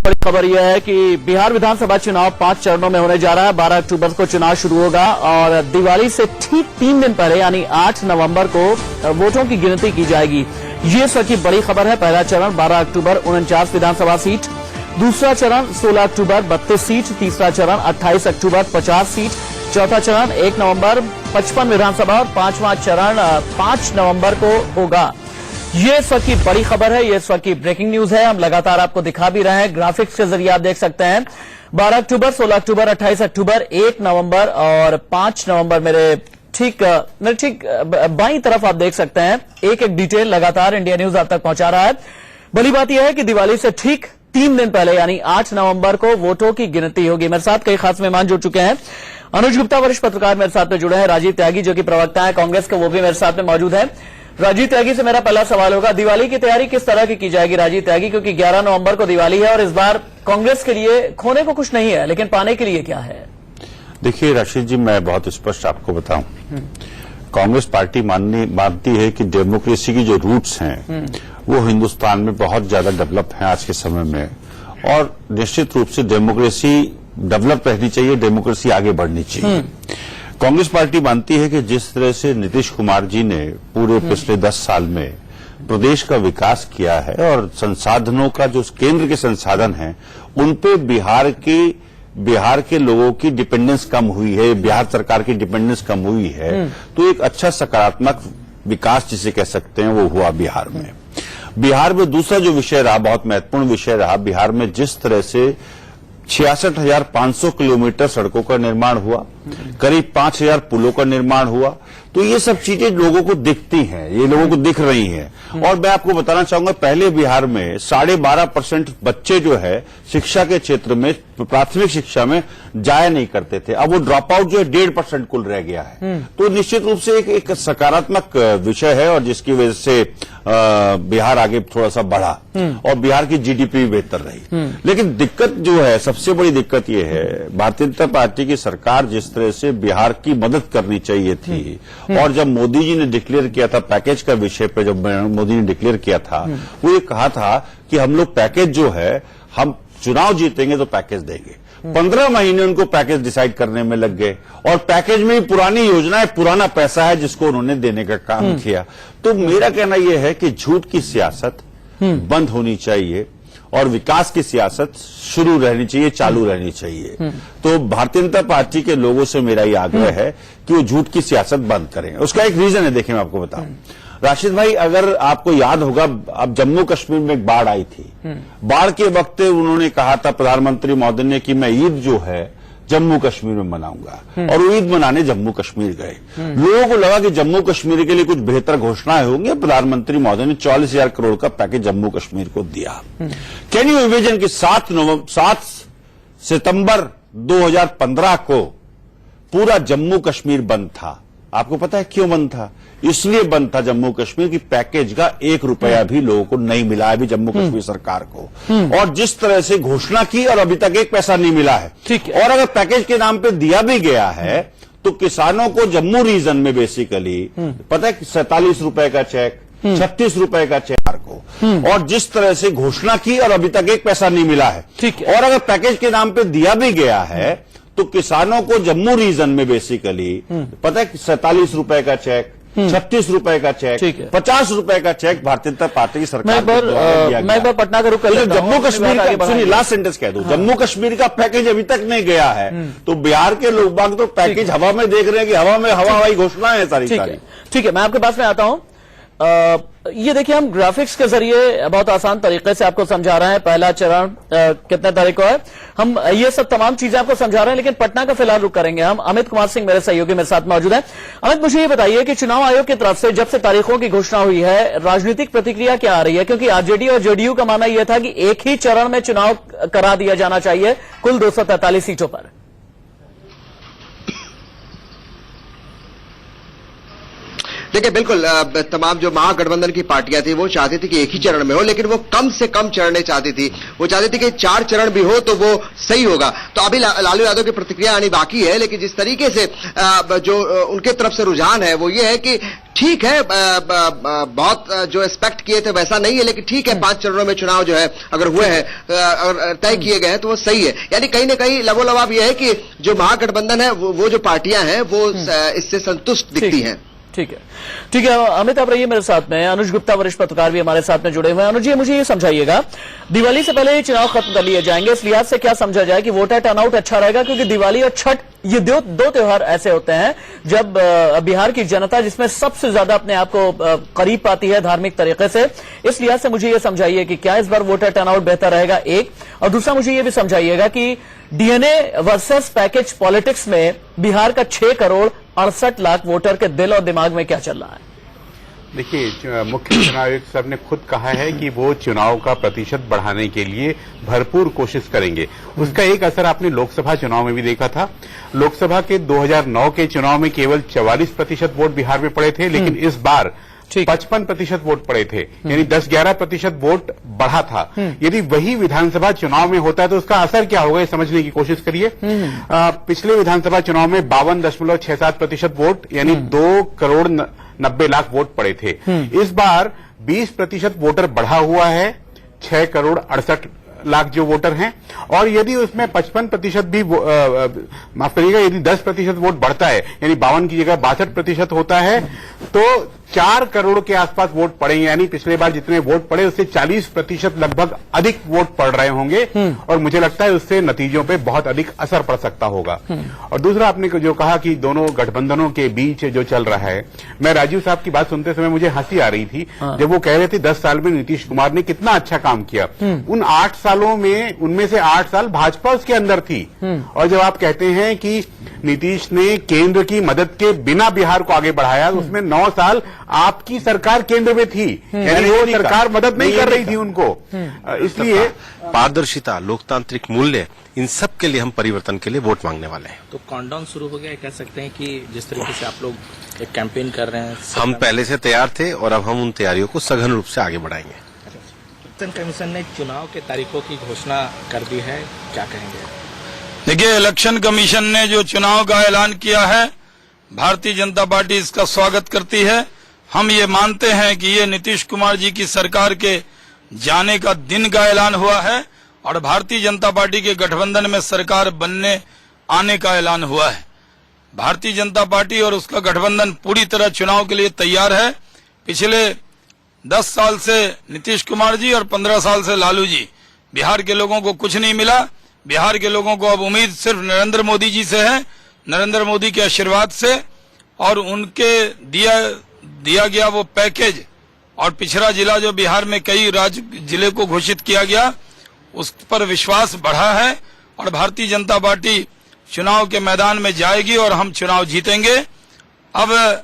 बड़ी खबर यह है कि बिहार विधानसभा चुनाव 5 चरणों में होने जा रहा है। 12 अक्टूबर को चुनाव शुरू होगा और दिवाली से ठीक 3 दिन पहले यानी 8 नवंबर को वोटों की गिनती की जाएगी। ये सबकी बड़ी खबर है। पहला चरण 12 अक्टूबर 49 विधानसभा सीट, दूसरा चरण 16 अक्टूबर 32 सीट, तीसरा चरण 28 अक्टूबर 50 सीट, चौथा चरण 1 नवंबर 55 विधानसभा और पांचवां चरण 5 नवंबर को होगा। ये इस वक्त की बड़ी खबर है, ये इस वक्त की ब्रेकिंग न्यूज है। हम लगातार आपको दिखा भी रहे हैं, ग्राफिक्स के जरिए आप देख सकते हैं। 12 अक्टूबर, 16 अक्टूबर, 28 अक्टूबर, 1 नवंबर और 5 नवंबर मेरे ठीक बाईं तरफ आप देख सकते हैं। एक एक डिटेल लगातार इंडिया न्यूज आप तक पहुंचा रहा है। बड़ी बात यह है कि दिवाली से ठीक 3 दिन पहले यानी 8 नवंबर को वोटों की गिनती होगी। मेरे साथ कई खास मेहमान जुड़ चुके हैं। अनुज गुप्ता वरिष्ठ पत्रकार मेरे साथ में जुड़े हैं, राजीव त्यागी जो कि प्रवक्ता है कांग्रेस के, वो भी मेरे साथ में मौजूद है। राजीव त्यागी से मेरा पहला सवाल होगा, दिवाली की तैयारी किस तरह की जाएगी राजीव त्यागी, क्योंकि 11 नवंबर को दिवाली है और इस बार कांग्रेस के लिए खोने को कुछ नहीं है, लेकिन पाने के लिए क्या है? देखिए राशिद जी, मैं बहुत स्पष्ट आपको बताऊं, कांग्रेस पार्टी मानती है कि डेमोक्रेसी की जो रूट्स हैं वो हिंदुस्तान में बहुत ज्यादा डेवलप हैं आज के समय में, और निश्चित रूप से डेमोक्रेसी डेवलप रहनी चाहिए, डेमोक्रेसी आगे बढ़नी चाहिए। कांग्रेस पार्टी मानती है कि जिस तरह से नीतीश कुमार जी ने पूरे पिछले 10 साल में प्रदेश का विकास किया है और संसाधनों का जो केंद्र के संसाधन हैं उन पे बिहार के लोगों की डिपेंडेंस कम हुई है, बिहार सरकार की डिपेंडेंस कम हुई है, तो एक अच्छा सकारात्मक विकास जिसे कह सकते हैं वो हुआ बिहार में। बिहार में दूसरा जो विषय रहा, बहुत महत्वपूर्ण विषय रहा, बिहार में जिस तरह से 66,500 किलोमीटर सड़कों का निर्माण हुआ, करीब 5,000 पुलों का निर्माण हुआ, तो ये सब चीजें लोगों को दिखती हैं, ये लोगों को दिख रही हैं। और मैं आपको बताना चाहूंगा, पहले बिहार में 12.5% बच्चे जो है शिक्षा के क्षेत्र में, प्राथमिक शिक्षा में जाया नहीं करते थे। अब वो ड्रॉप आउट जो है 1.5% कुल रह गया है। तो निश्चित रूप से एक सकारात्मक विषय है और जिसकी वजह से बिहार आगे थोड़ा सा बढ़ा और बिहार की जीडीपी भी बेहतर रही। लेकिन दिक्कत जो है, सबसे बड़ी दिक्कत यह है, भारतीय जनता पार्टी की सरकार जिस तरह से बिहार की मदद करनी चाहिए थी, और जब मोदी जी ने डिक्लेयर किया था पैकेज का विषय पे, जब मोदी ने डिक्लेयर किया था, वो ये कहा था कि हम लोग पैकेज जो है, हम चुनाव जीतेंगे तो पैकेज देंगे। 15 महीने उनको पैकेज डिसाइड करने में लग गए और पैकेज में पुरानी योजना है, पुराना पैसा है जिसको उन्होंने देने का काम किया। तो मेरा कहना यह है कि झूठ की सियासत बंद होनी चाहिए और विकास की सियासत शुरू रहनी चाहिए, चालू रहनी चाहिए। तो भारतीय जनता पार्टी के लोगों से मेरा ये आग्रह है कि वो झूठ की सियासत बंद करें। उसका एक रीजन है, देखिए मैं आपको बताऊं राशिद भाई, अगर आपको याद होगा, अब जम्मू कश्मीर में एक बाढ़ आई थी। बाढ़ के वक्त उन्होंने कहा था प्रधानमंत्री महोदय ने कि मैं ईद जो है जम्मू कश्मीर में मनाऊंगा, और वो ईद मनाने जम्मू कश्मीर गए। लोगों को लगा कि जम्मू कश्मीर के लिए कुछ बेहतर घोषणाएं होंगी। प्रधानमंत्री महोदय ने 44,000 करोड़ का पैकेज जम्मू कश्मीर को दिया। कैन यू इमेजिन कि 7 सितंबर 2015 को पूरा जम्मू कश्मीर बंद था। आपको पता है क्यों बंद था? इसलिए बंद था जम्मू कश्मीर की पैकेज का 1 रुपया भी लोगों को नहीं मिला अभी जम्मू कश्मीर सरकार को, और जिस तरह से घोषणा की और अभी तक 1 पैसा नहीं मिला है। और अगर पैकेज के नाम पे दिया भी गया है तो किसानों को जम्मू रीजन में बेसिकली पता है 47 रुपए का चेक, 36 रुपए का चेक को, और जिस तरह से घोषणा की और अभी तक 1 पैसा नहीं मिला है। और अगर पैकेज के नाम पे दिया भी गया है तो किसानों को जम्मू रीजन में बेसिकली पता है 47 रुपए का चेक, 36 रुपए का चेक, 50 रुपए का चेक भारतीय जनता पार्टी की सरकार मैं एक बार पटना का रुख कर लेता हूं। जम्मू कश्मीर का, सुनिए लास्ट सेंटेंस कह दूं, जम्मू कश्मीर का पैकेज अभी तक नहीं गया है, तो बिहार के लोग बाग तो पैकेज हवा में देख रहे हैं कि हवाई घोषणाएं हैं सारी। ठीक है, मैं आपके पास में आता हूं। ये देखिए, हम ग्राफिक्स के जरिए बहुत आसान तरीके से आपको समझा रहे हैं। पहला चरण कितने तारीख को है, हम ये सब तमाम चीजें आपको समझा रहे हैं, लेकिन पटना का फिलहाल रुख करेंगे हम। अमित कुमार सिंह मेरे सहयोगी मेरे साथ मौजूद है। अमित, मुझे ये बताइए कि चुनाव आयोग की तरफ से जब से तारीखों की घोषणा हुई है, राजनीतिक प्रतिक्रिया क्या आ रही है? क्योंकि आरजेडी और जेडीयू का मानना यह था कि एक ही चरण में चुनाव करा दिया जाना चाहिए कुल 243 सीटों पर। देखिए, बिल्कुल तमाम जो महागठबंधन की पार्टियां थी वो चाहती थी कि एक ही चरण में हो, लेकिन वो कम से कम चरण चाहती थी। वो चाहती थी कि 4 चरण भी हो तो वो सही होगा। तो अभी लालू यादव की प्रतिक्रिया आनी बाकी है, लेकिन जिस तरीके से जो उनके तरफ से रुझान है वो ये है कि ठीक है, बहुत जो एक्सपेक्ट किए थे वैसा नहीं है, लेकिन ठीक है, 5 चरणों में चुनाव जो है अगर हुए हैं, अगर तय किए गए हैं तो वो सही है। यानी कहीं ना कहीं लबोलबाब ये है कि जो महागठबंधन है वो जो पार्टियां हैं वो इससे संतुष्ट दिखती हैं। ठीक है, ठीक है। अमित आप रहिए मेरे साथ में, अनुज गुप्ता वरिष्ठ पत्रकार भी हमारे साथ में जुड़े हुए हैं। अनुज जी, मुझे ये समझाइएगा, दिवाली से पहले ये चुनाव खत्म कर लिए जाएंगे, इस लिहाज से क्या समझा जाए कि वोटर टर्नआउट अच्छा रहेगा? क्योंकि दिवाली और छठ ये दो त्योहार ऐसे होते हैं जब बिहार की जनता जिसमें सबसे ज्यादा अपने आप को करीब पाती है धार्मिक तरीके से, इस लिहाज से मुझे ये समझाइए कि क्या इस बार वोटर टर्नआउट बेहतर रहेगा, एक, और दूसरा मुझे ये भी समझाइएगा कि डीएनए वर्सेस पैकेज पॉलिटिक्स में बिहार का 6 करोड़ 68 लाख वोटर के दिल और दिमाग में क्या चल रहा है? देखिए, मुख्य चुनाव आयुक्त साहब ने खुद कहा है कि वो चुनाव का प्रतिशत बढ़ाने के लिए भरपूर कोशिश करेंगे। उसका एक असर आपने लोकसभा चुनाव में भी देखा था। लोकसभा के 2009 के चुनाव में केवल 44% वोट बिहार में पड़े थे, लेकिन इस बार 55% वोट पड़े थे, यानी 10-11% वोट बढ़ा था। यदि वही विधानसभा चुनाव में होता है तो उसका असर क्या होगा, ये समझने की कोशिश करिए। पिछले विधानसभा चुनाव में 52.67% वोट, यानी 2 करोड़ 90 लाख वोट पड़े थे। इस बार 20% वोटर बढ़ा हुआ है, 6 करोड़ 68 लाख जो वोटर हैं, और यदि उसमें 55% भी माफ करिएगा, यदि 10% वोट बढ़ता है, यानी 52 की जगह 62% होता है, तो 4 करोड़ के आसपास वोट पड़ेंगे। यानी पिछले बार जितने वोट पड़े उससे 40% लगभग अधिक वोट पड़ रहे होंगे, और मुझे लगता है उससे नतीजों पे बहुत अधिक असर पड़ सकता होगा। और दूसरा, आपने जो कहा कि दोनों गठबंधनों के बीच जो चल रहा है, मैं राजीव साहब की बात सुनते समय मुझे हंसी आ रही थी जब वो कह रहे थे 10 साल में नीतीश कुमार ने कितना अच्छा काम किया। उन 8 सालों में उनमें से 8 साल भाजपा उसके अंदर थी, और जब आप कहते हैं कि नीतीश ने केंद्र की मदद के बिना बिहार को आगे बढ़ाया, तो उसमें 9 साल आपकी सरकार केंद्र में थी, यानी वो सरकार मदद नहीं कर रही थी उनको। इसलिए पारदर्शिता, लोकतांत्रिक मूल्य, इन सब के लिए हम परिवर्तन के लिए वोट मांगने वाले हैं। तो काउंटडाउन शुरू हो गया, कह सकते हैं कि जिस तरीके से आप लोग एक कैंपेन कर रहे हैं। हम पहले से तैयार थे और अब हम उन तैयारियों को सघन रूप से आगे बढ़ाएंगे। इलेक्शन कमीशन ने चुनाव के तारीखों की घोषणा कर दी है, क्या कहेंगे? देखिए, इलेक्शन कमीशन ने जो चुनाव का ऐलान किया है, भारतीय जनता पार्टी इसका स्वागत करती है। हम ये मानते हैं कि ये नीतीश कुमार जी की सरकार के जाने का दिन का ऐलान हुआ है और भारतीय जनता पार्टी के गठबंधन में सरकार बनने आने का ऐलान हुआ है। भारतीय जनता पार्टी और उसका गठबंधन पूरी तरह चुनाव के लिए तैयार है। पिछले 10 साल से नीतीश कुमार जी और 15 साल से लालू जी, बिहार के लोगों को कुछ नहीं मिला। बिहार के लोगों को अब उम्मीद सिर्फ नरेंद्र मोदी जी से है, नरेंद्र मोदी के आशीर्वाद से, और उनके दिया गया वो पैकेज और पिछड़ा जिला जो बिहार में कई राज्य जिले को घोषित किया गया, उस पर विश्वास बढ़ा है और भारतीय जनता पार्टी चुनाव के मैदान में जाएगी और हम चुनाव जीतेंगे। अब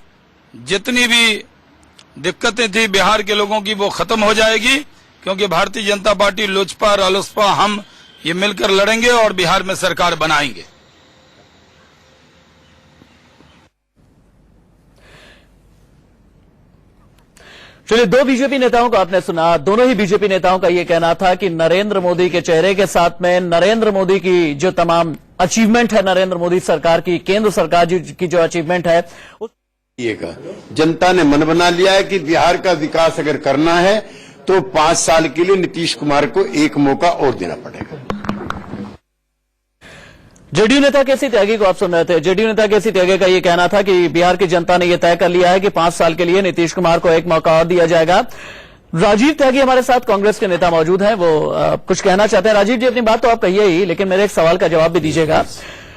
जितनी भी दिक्कतें थी बिहार के लोगों की वो खत्म हो जाएगी, क्योंकि भारतीय जनता पार्टी, लोजपा, रालोसपा, हम ये मिलकर लड़ेंगे और बिहार में सरकार बनाएंगे। चलिए, 2 बीजेपी नेताओं को आपने सुना। दोनों ही बीजेपी नेताओं का यह कहना था कि नरेंद्र मोदी के चेहरे के साथ में नरेंद्र मोदी की जो तमाम अचीवमेंट है, नरेंद्र मोदी सरकार की, केंद्र सरकार की जो अचीवमेंट है, जनता ने मन बना लिया है कि बिहार का विकास अगर करना है तो 5 साल के लिए नीतीश कुमार को एक मौका और देना पड़ेगा। जेडीयू नेता केसी त्यागी को आप सुन रहे थे। जेडीयू नेता केसी त्यागी का यह कहना था कि बिहार की जनता ने यह तय कर लिया है कि 5 साल के लिए नीतीश कुमार को एक मौका और दिया जाएगा। राजीव त्यागी हमारे साथ, कांग्रेस के नेता मौजूद हैं, वो कुछ कहना चाहते हैं। राजीव जी, अपनी बात तो आप कहिए ही, लेकिन मेरे एक सवाल का जवाब भी दीजिएगा।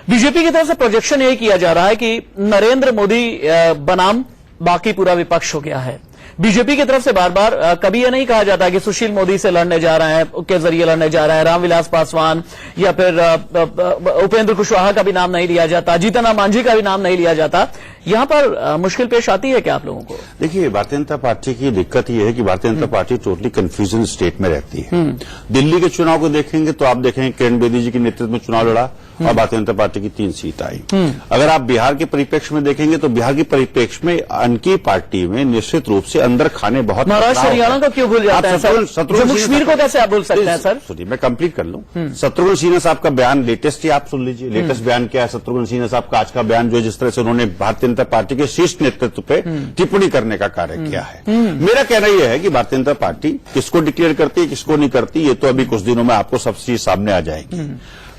बीजेपी की तरफ से प्रोजेक्शन यही किया जा रहा है कि नरेंद्र मोदी बनाम बाकी पूरा विपक्ष हो गया है। बीजेपी की तरफ से बार बार कभी यह नहीं कहा जाता कि सुशील मोदी से लड़ने जा रहे हैं, के जरिए लड़ने जा रहे हैं, रामविलास पासवान या फिर उपेंद्र कुशवाहा का भी नाम नहीं लिया जाता, जीतन राम मांझी का भी नाम नहीं लिया जाता। यहां पर मुश्किल पेश आती है क्या आप लोगों को? देखिए, भारतीय जनता पार्टी की दिक्कत यह है कि Bharatiya Janata party totally confusion state में रहती है। दिल्ली के चुनाव को देखेंगे तो आप देखेंगे किरण बेदी जी के नेतृत्व में चुनाव लड़ा और भारतीय जनता पार्टी की 3 सीट आई। अगर आप बिहार के परिप्रेक्ष्य में देखेंगे तो बिहार के परिप्रेक्ष्य में उनकी पार्टी में निश्चित रूप से अंदर खाने बहुत, महाराष्ट्र हरियाणा को क्यों भूल जाते हैं सर? जम्मू कश्मीर को कैसे आप भूल सकते हैं सर? सुनिए, मैं कंप्लीट कर लूं। शत्रुघ्न सिन्हा साहब का बयान लेटेस्ट ही आप सुन लीजिए। लेटेस्ट बयान क्या है शत्रुघ्न सिन्हा साहब का आज का बयान, जो जिस तरह से उन्होंने भारतीय जनता जनता पार्टी के शीर्ष नेतृत्व पे टिप्पणी करने का कार्य किया है। मेरा कहना यह है कि भारतीय जनता पार्टी किसको डिक्लेयर करती है, किसको नहीं करती, ये तो अभी कुछ दिनों में आपको सब चीज सामने आ जाएगी।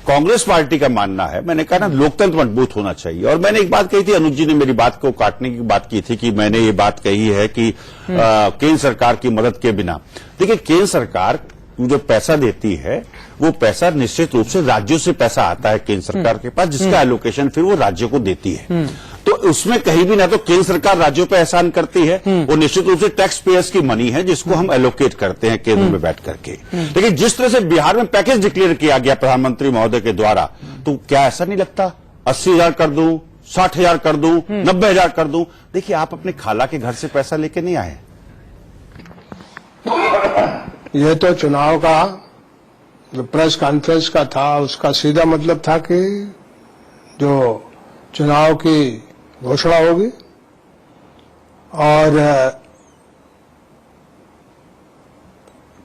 कांग्रेस पार्टी का मानना है, मैंने कहा ना, लोकतंत्र मजबूत होना चाहिए। और मैंने एक बात कही थी, अनुज जी ने मेरी बात को काटने की बात की थी कि मैंने ये बात कही है कि केंद्र सरकार की मदद के बिना, देखिए केंद्र सरकार जो पैसा देती है वो पैसा निश्चित रूप से राज्यों से पैसा आता है केंद्र सरकार के पास, जिसका एलोकेशन फिर वो राज्यों को देती है। तो उसमें कहीं भी ना तो केंद्र सरकार राज्यों पर एहसान करती है, वो निश्चित रूप से टैक्स पेयर्स की मनी है जिसको हम एलोकेट करते हैं केंद्र में बैठ करके। लेकिन जिस तरह से बिहार में पैकेज डिक्लेयर किया गया प्रधानमंत्री महोदय के द्वारा, तो क्या ऐसा नहीं लगता 80,000 कर दूं, 60,000 कर दूं, 90,000 कर दूं? देखिए आप अपने खाला के घर से पैसा लेके नहीं आए। यह तो चुनाव का जो प्रेस कॉन्फ्रेंस का था उसका सीधा मतलब था कि जो चुनाव की घोषणा होगी और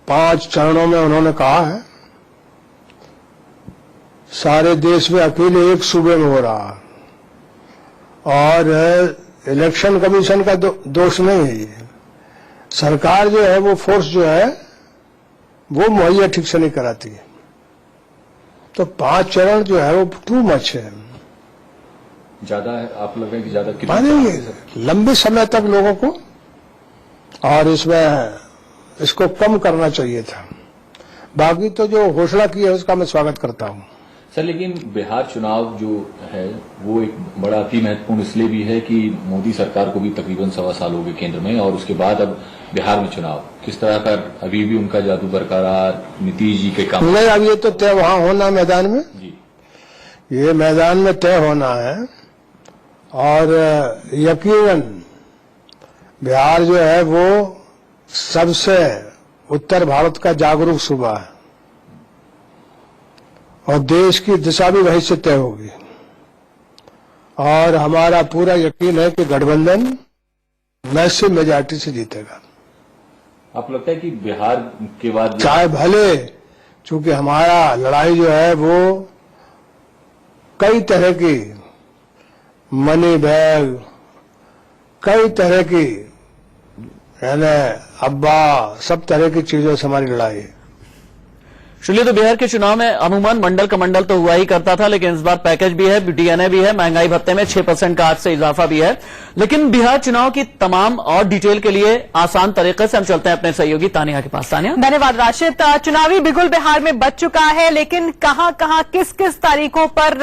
5 चरणों में उन्होंने कहा है। सारे देश में अकेले एक सूबे में हो रहा है और इलेक्शन कमीशन का दोष नहीं है। सरकार जो है वो फोर्स जो है वो मुहैया ठीक से नहीं कराती है। तो 5 चरण जो है वो टू मच है, ज्यादा है। आप लग रहे हैं कि ज्यादा मानेंगे लंबे समय तक लोगों को, और इसमें इसको कम करना चाहिए था। बाकी तो जो घोषणा की है उसका मैं स्वागत करता हूं सर। लेकिन बिहार चुनाव जो है वो एक बड़ा अति महत्वपूर्ण इसलिए भी है कि मोदी सरकार को भी तकरीबन 1.25 साल हो गए केंद्र में, और उसके बाद अब बिहार में चुनाव किस तरह का, अभी भी उनका जादू बरकरार, नीतीश जी के काम नहीं, अब ये तो तय वहां होना मैदान में जी, ये मैदान में तय होना है। और यकीनन बिहार जो है वो सबसे उत्तर भारत का जागरूक सूबा है और देश की दिशा भी वहीं से तय होगी। और हमारा पूरा यकीन है कि गठबंधन मैसिव मेजॉरिटी से जीतेगा। आप लगता है कि बिहार के बाद चाहे भले, चूंकि हमारा लड़ाई जो है वो कई तरह की मनी बैग, कई तरह की यानी अब्बा, सब तरह की चीजों से हमारी लड़ाई है। चलिए, तो बिहार के चुनाव में अमूमन मंडल कमंडल तो हुआ ही करता था, लेकिन इस बार पैकेज भी है, डीएनए भी है, महंगाई भत्ते में 6% का आज से इजाफा भी है। लेकिन बिहार चुनाव की तमाम और डिटेल के लिए आसान तरीके से हम चलते हैं अपने सहयोगी तानिया के पास। तानिया, धन्यवाद राशिद। चुनावी बिगुल बिहार में बच चुका है, लेकिन कहां कहां किस किस तारीखों पर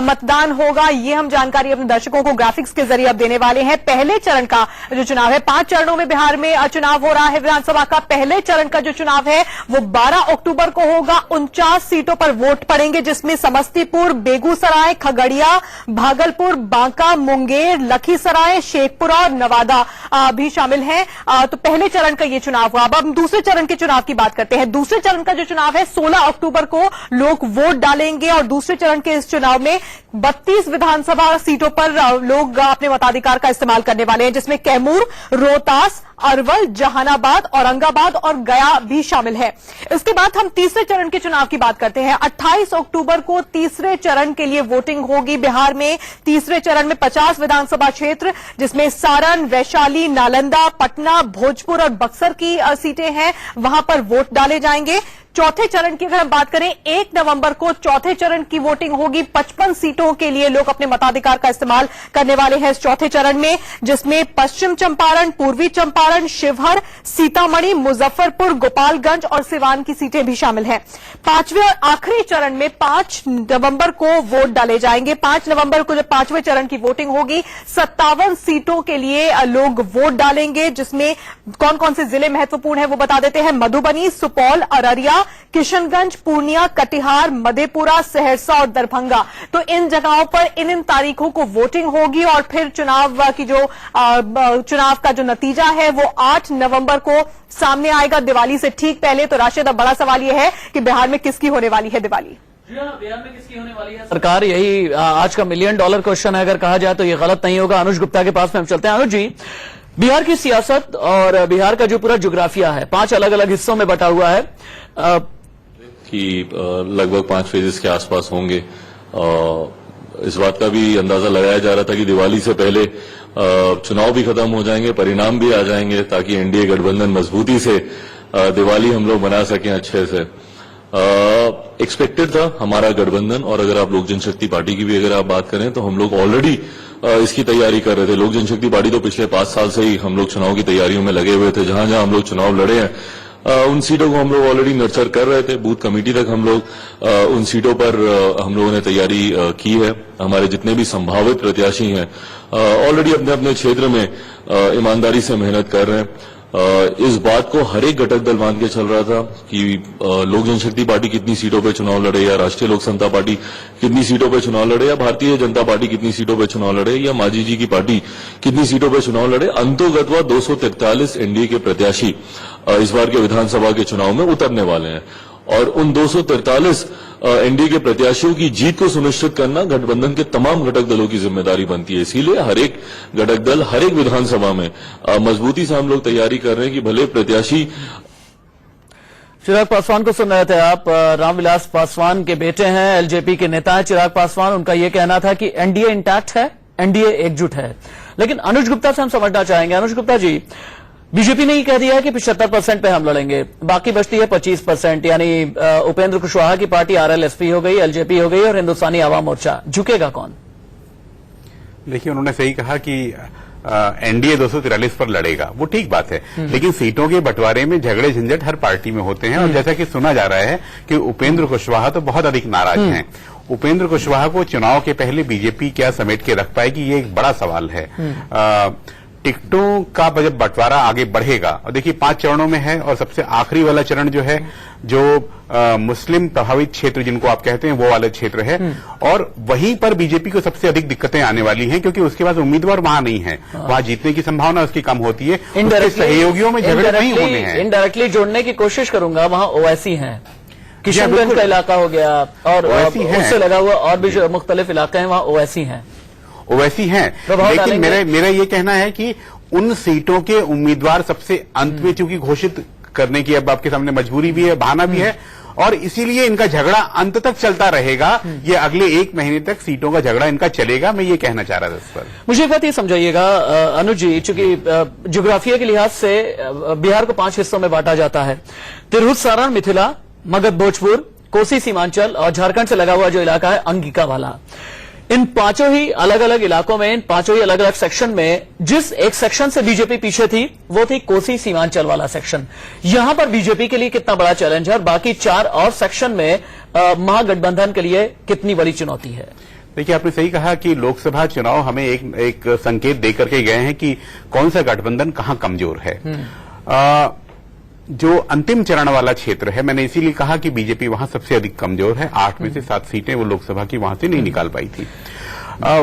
मतदान होगा ये हम जानकारी अपने दर्शकों को ग्राफिक्स के जरिए अब देने वाले हैं। पहले चरण का जो चुनाव है, 5 चरणों में बिहार में चुनाव हो रहा है विधानसभा का। पहले चरण का जो चुनाव है वो 12 अक्टूबर को होगा। 49 सीटों पर वोट पड़ेंगे, जिसमें समस्तीपुर, बेगूसराय, खगड़िया, भागलपुर, बांका, मुंगेर, लखीसराय, शेखपुरा और नवादा भी शामिल हैं। तो पहले चरण का ये चुनाव हुआ। अब हम दूसरे चरण के चुनाव की बात करते हैं। दूसरे चरण का जो चुनाव है 16 अक्टूबर को लोग वोट डालेंगे और दूसरे चरण के इस चुनाव में 32 विधानसभा सीटों पर लोग अपने मताधिकार का इस्तेमाल करने वाले हैं, जिसमें कैमूर, रोहतास, अरवल, जहानाबाद, औरंगाबाद और गया भी शामिल है। इसके बाद हम तीसरे चरण के चुनाव की बात करते हैं। 28 अक्टूबर को तीसरे चरण के लिए वोटिंग होगी बिहार में। तीसरे चरण में 50 विधानसभा क्षेत्र, जिसमें सारण, वैशाली, नालंदा, पटना, भोजपुर और बक्सर की सीटें हैं, वहां पर वोट डाले जाएंगे। चौथे चरण की अगर हम बात करें, 1 नवंबर को चौथे चरण की वोटिंग होगी। 55 सीटों के लिए लोग अपने मताधिकार का इस्तेमाल करने वाले हैं इस चौथे चरण में, जिसमें पश्चिम चंपारण, पूर्वी चंपारण, शिवहर, सीतामढ़ी, मुजफ्फरपुर, गोपालगंज और सिवान की सीटें भी शामिल हैं। पांचवें और आखिरी चरण में 5 नवंबर को वोट डाले जाएंगे। 5 नवंबर को जब 5वें चरण की वोटिंग होगी, 57 सीटों के लिए लोग वोट डालेंगे, जिसमें कौन कौन से जिले महत्वपूर्ण है वो बता देते हैं। मधुबनी, सुपौल, अररिया, किशनगंज, पूर्णिया, कटिहार, मधेपुरा, सहरसा और दरभंगा। तो इन जगहों पर इन तारीखों को वोटिंग होगी और फिर चुनाव की जो चुनाव का जो नतीजा है वो 8 नवंबर को सामने आएगा, दिवाली से ठीक पहले। तो राशिद, अब बड़ा सवाल यह है कि बिहार में किसकी होने वाली है दिवाली? बिहार में किसकी होने वाली है सरकार? यही आज का $1 मिलियन क्वेश्चन है। अगर कहा जाए तो ये गलत नहीं होगा। अनुज गुप्ता के पास में हम चलते हैं। अनुज जी, बिहार की सियासत और बिहार का जो पूरा ज्योग्राफिया है 5 अलग अलग हिस्सों में बटा हुआ है कि लगभग 5 फेजेस के आसपास होंगे। इस बात का भी अंदाजा लगाया जा रहा था कि दिवाली से पहले चुनाव भी खत्म हो जाएंगे, परिणाम भी आ जाएंगे, ताकि एनडीए गठबंधन मजबूती से दिवाली हम लोग मना सकें अच्छे से। एक्सपेक्टेड था हमारा गठबंधन, और अगर आप लोक जनशक्ति पार्टी की भी अगर आप बात करें तो हम लोग ऑलरेडी इसकी तैयारी कर रहे थे। लोक जनशक्ति पार्टी तो पिछले 5 साल से ही हम लोग चुनाव की तैयारियों में लगे हुए थे। जहां जहां हम लोग चुनाव लड़े हैं उन सीटों को हम लोग ऑलरेडी नर्चर कर रहे थे। बूथ कमेटी तक हम लोग उन सीटों पर हम लोगों ने तैयारी की है। हमारे जितने भी संभावित प्रत्याशी हैं ऑलरेडी अपने अपने क्षेत्र में ईमानदारी से मेहनत कर रहे हैं। इस बात को हर एक घटक दल मान के चल रहा था कि लोक जनशक्ति पार्टी कितनी सीटों पर चुनाव लड़े, या राष्ट्रीय लोक समता पार्टी कितनी सीटों पर चुनाव लड़े, या भारतीय जनता पार्टी कितनी सीटों पर चुनाव लड़े, या मांझी जी की पार्टी कितनी सीटों पर चुनाव लड़े। अंतोगत्वा 243 एनडीए के प्रत्याशी इस बार के विधानसभा के चुनाव में उतरने वाले हैं, और उन 243 एनडीए के प्रत्याशियों की जीत को सुनिश्चित करना गठबंधन के तमाम घटक दलों की जिम्मेदारी बनती है। इसीलिए हर एक घटक दल हर एक विधानसभा में मजबूती से हम लोग तैयारी कर रहे हैं कि भले प्रत्याशी। चिराग पासवान को सुन रहे थे आप। रामविलास पासवान के बेटे हैं, एलजेपी के नेता हैं चिराग पासवान। उनका यह कहना था कि एनडीए इंटैक्ट है, एनडीए एकजुट है। लेकिन अनुज गुप्ता से हम समझना चाहेंगे। अनुज गुप्ता जी, बीजेपी ने ही कह दिया है कि 75% पे हम लड़ेंगे, बाकी बचती है 25%, यानी उपेंद्र कुशवाहा की पार्टी आरएलएसपी हो गई, एलजेपी हो गई और हिंदुस्तानी आवाम मोर्चा। झुकेगा कौन? देखिए, उन्होंने सही कहा कि एनडीए 243 पर लड़ेगा, वो ठीक बात है, लेकिन सीटों के बंटवारे में झगड़े झंझट हर पार्टी में होते हैं। और जैसा कि सुना जा रहा है कि उपेंद्र कुशवाहा तो बहुत अधिक नाराज हैं। उपेंद्र कुशवाहा को चुनाव के पहले बीजेपी क्या समेट के रख पाएगी, ये एक बड़ा सवाल है। टिकटों का जब बंटवारा आगे बढ़ेगा, और देखिए 5 चरणों में है, और सबसे आखिरी वाला चरण जो है, जो मुस्लिम प्रभावित क्षेत्र जिनको आप कहते हैं वो वाले क्षेत्र है, और वहीं पर बीजेपी को सबसे अधिक दिक्कतें आने वाली हैं, क्योंकि उसके पास उम्मीदवार वहां नहीं है। वहां जीतने की संभावना उसकी कम होती है। उसके सहयोगियों में झगड़े नहीं होने हैं। इनडायरेक्टली जोड़ने की कोशिश करूंगा, वहां ओवैसी हैं, किशनगंज का इलाका हो गया, और उससे लगा हुआ और भी जो मुख्तलिफ इलाके हैं वहां ओवैसी हैं। ओवैसी हैं, लेकिन मेरा ये कहना है कि उन सीटों के उम्मीदवार सबसे अंत में चूंकि घोषित करने की अब आपके सामने मजबूरी भी है, बहाना भी है, और इसीलिए इनका झगड़ा अंत तक चलता रहेगा। ये अगले 1 महीने तक सीटों का झगड़ा इनका चलेगा। मैं ये कहना चाह रहा था इस पर। मुझे एक बात ये समझाइएगा अनुज जी, चूंकि ज्योग्राफिया के लिहाज से बिहार को 5 हिस्सों में बांटा जाता है। तिरहुत, सारण, मिथिला, मगध, भोजपुर, कोसी सीमांचल और झारखंड से लगा हुआ जो इलाका है अंगिका वाला। इन 5 ही अलग अलग इलाकों में, इन 5 ही अलग अलग सेक्शन में जिस एक सेक्शन से बीजेपी पीछे थी वो थी कोसी सीमांचल वाला सेक्शन। यहां पर बीजेपी के लिए कितना बड़ा चैलेंज है, और बाकी 4 और सेक्शन में महागठबंधन के लिए कितनी बड़ी चुनौती है? देखिए, आपने सही कहा कि लोकसभा चुनाव हमें एक संकेत देकर के गए हैं कि कौन सा गठबंधन कहां कमजोर है। जो अंतिम चरण वाला क्षेत्र है, मैंने इसीलिए कहा कि बीजेपी वहां सबसे अधिक कमजोर है। 8 में से 7 सीटें वो लोकसभा की वहां से नहीं निकाल पाई थी।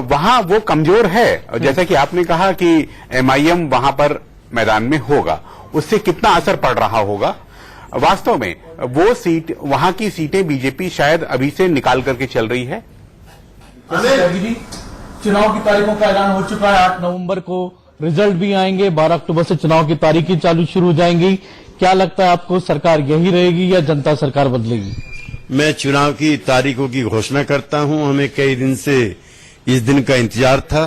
वहां वो कमजोर है। जैसा कि आपने कहा कि एमआईएम वहां पर मैदान में होगा, उससे कितना असर पड़ रहा होगा। वास्तव में वो सीट, वहां की सीटें बीजेपी शायद अभी से निकाल करके चल रही है। चुनाव की तारीखों का ऐलान हो चुका है। 8 नवंबर को रिजल्ट भी आएंगे, 12 अक्टूबर से चुनाव की तारीखें चालू शुरू हो जाएंगी। क्या लगता है आपको, सरकार यही रहेगी या जनता सरकार बदलेगी? मैं चुनाव की तारीखों की घोषणा करता हूं। हमें कई दिन से इस दिन का इंतजार था।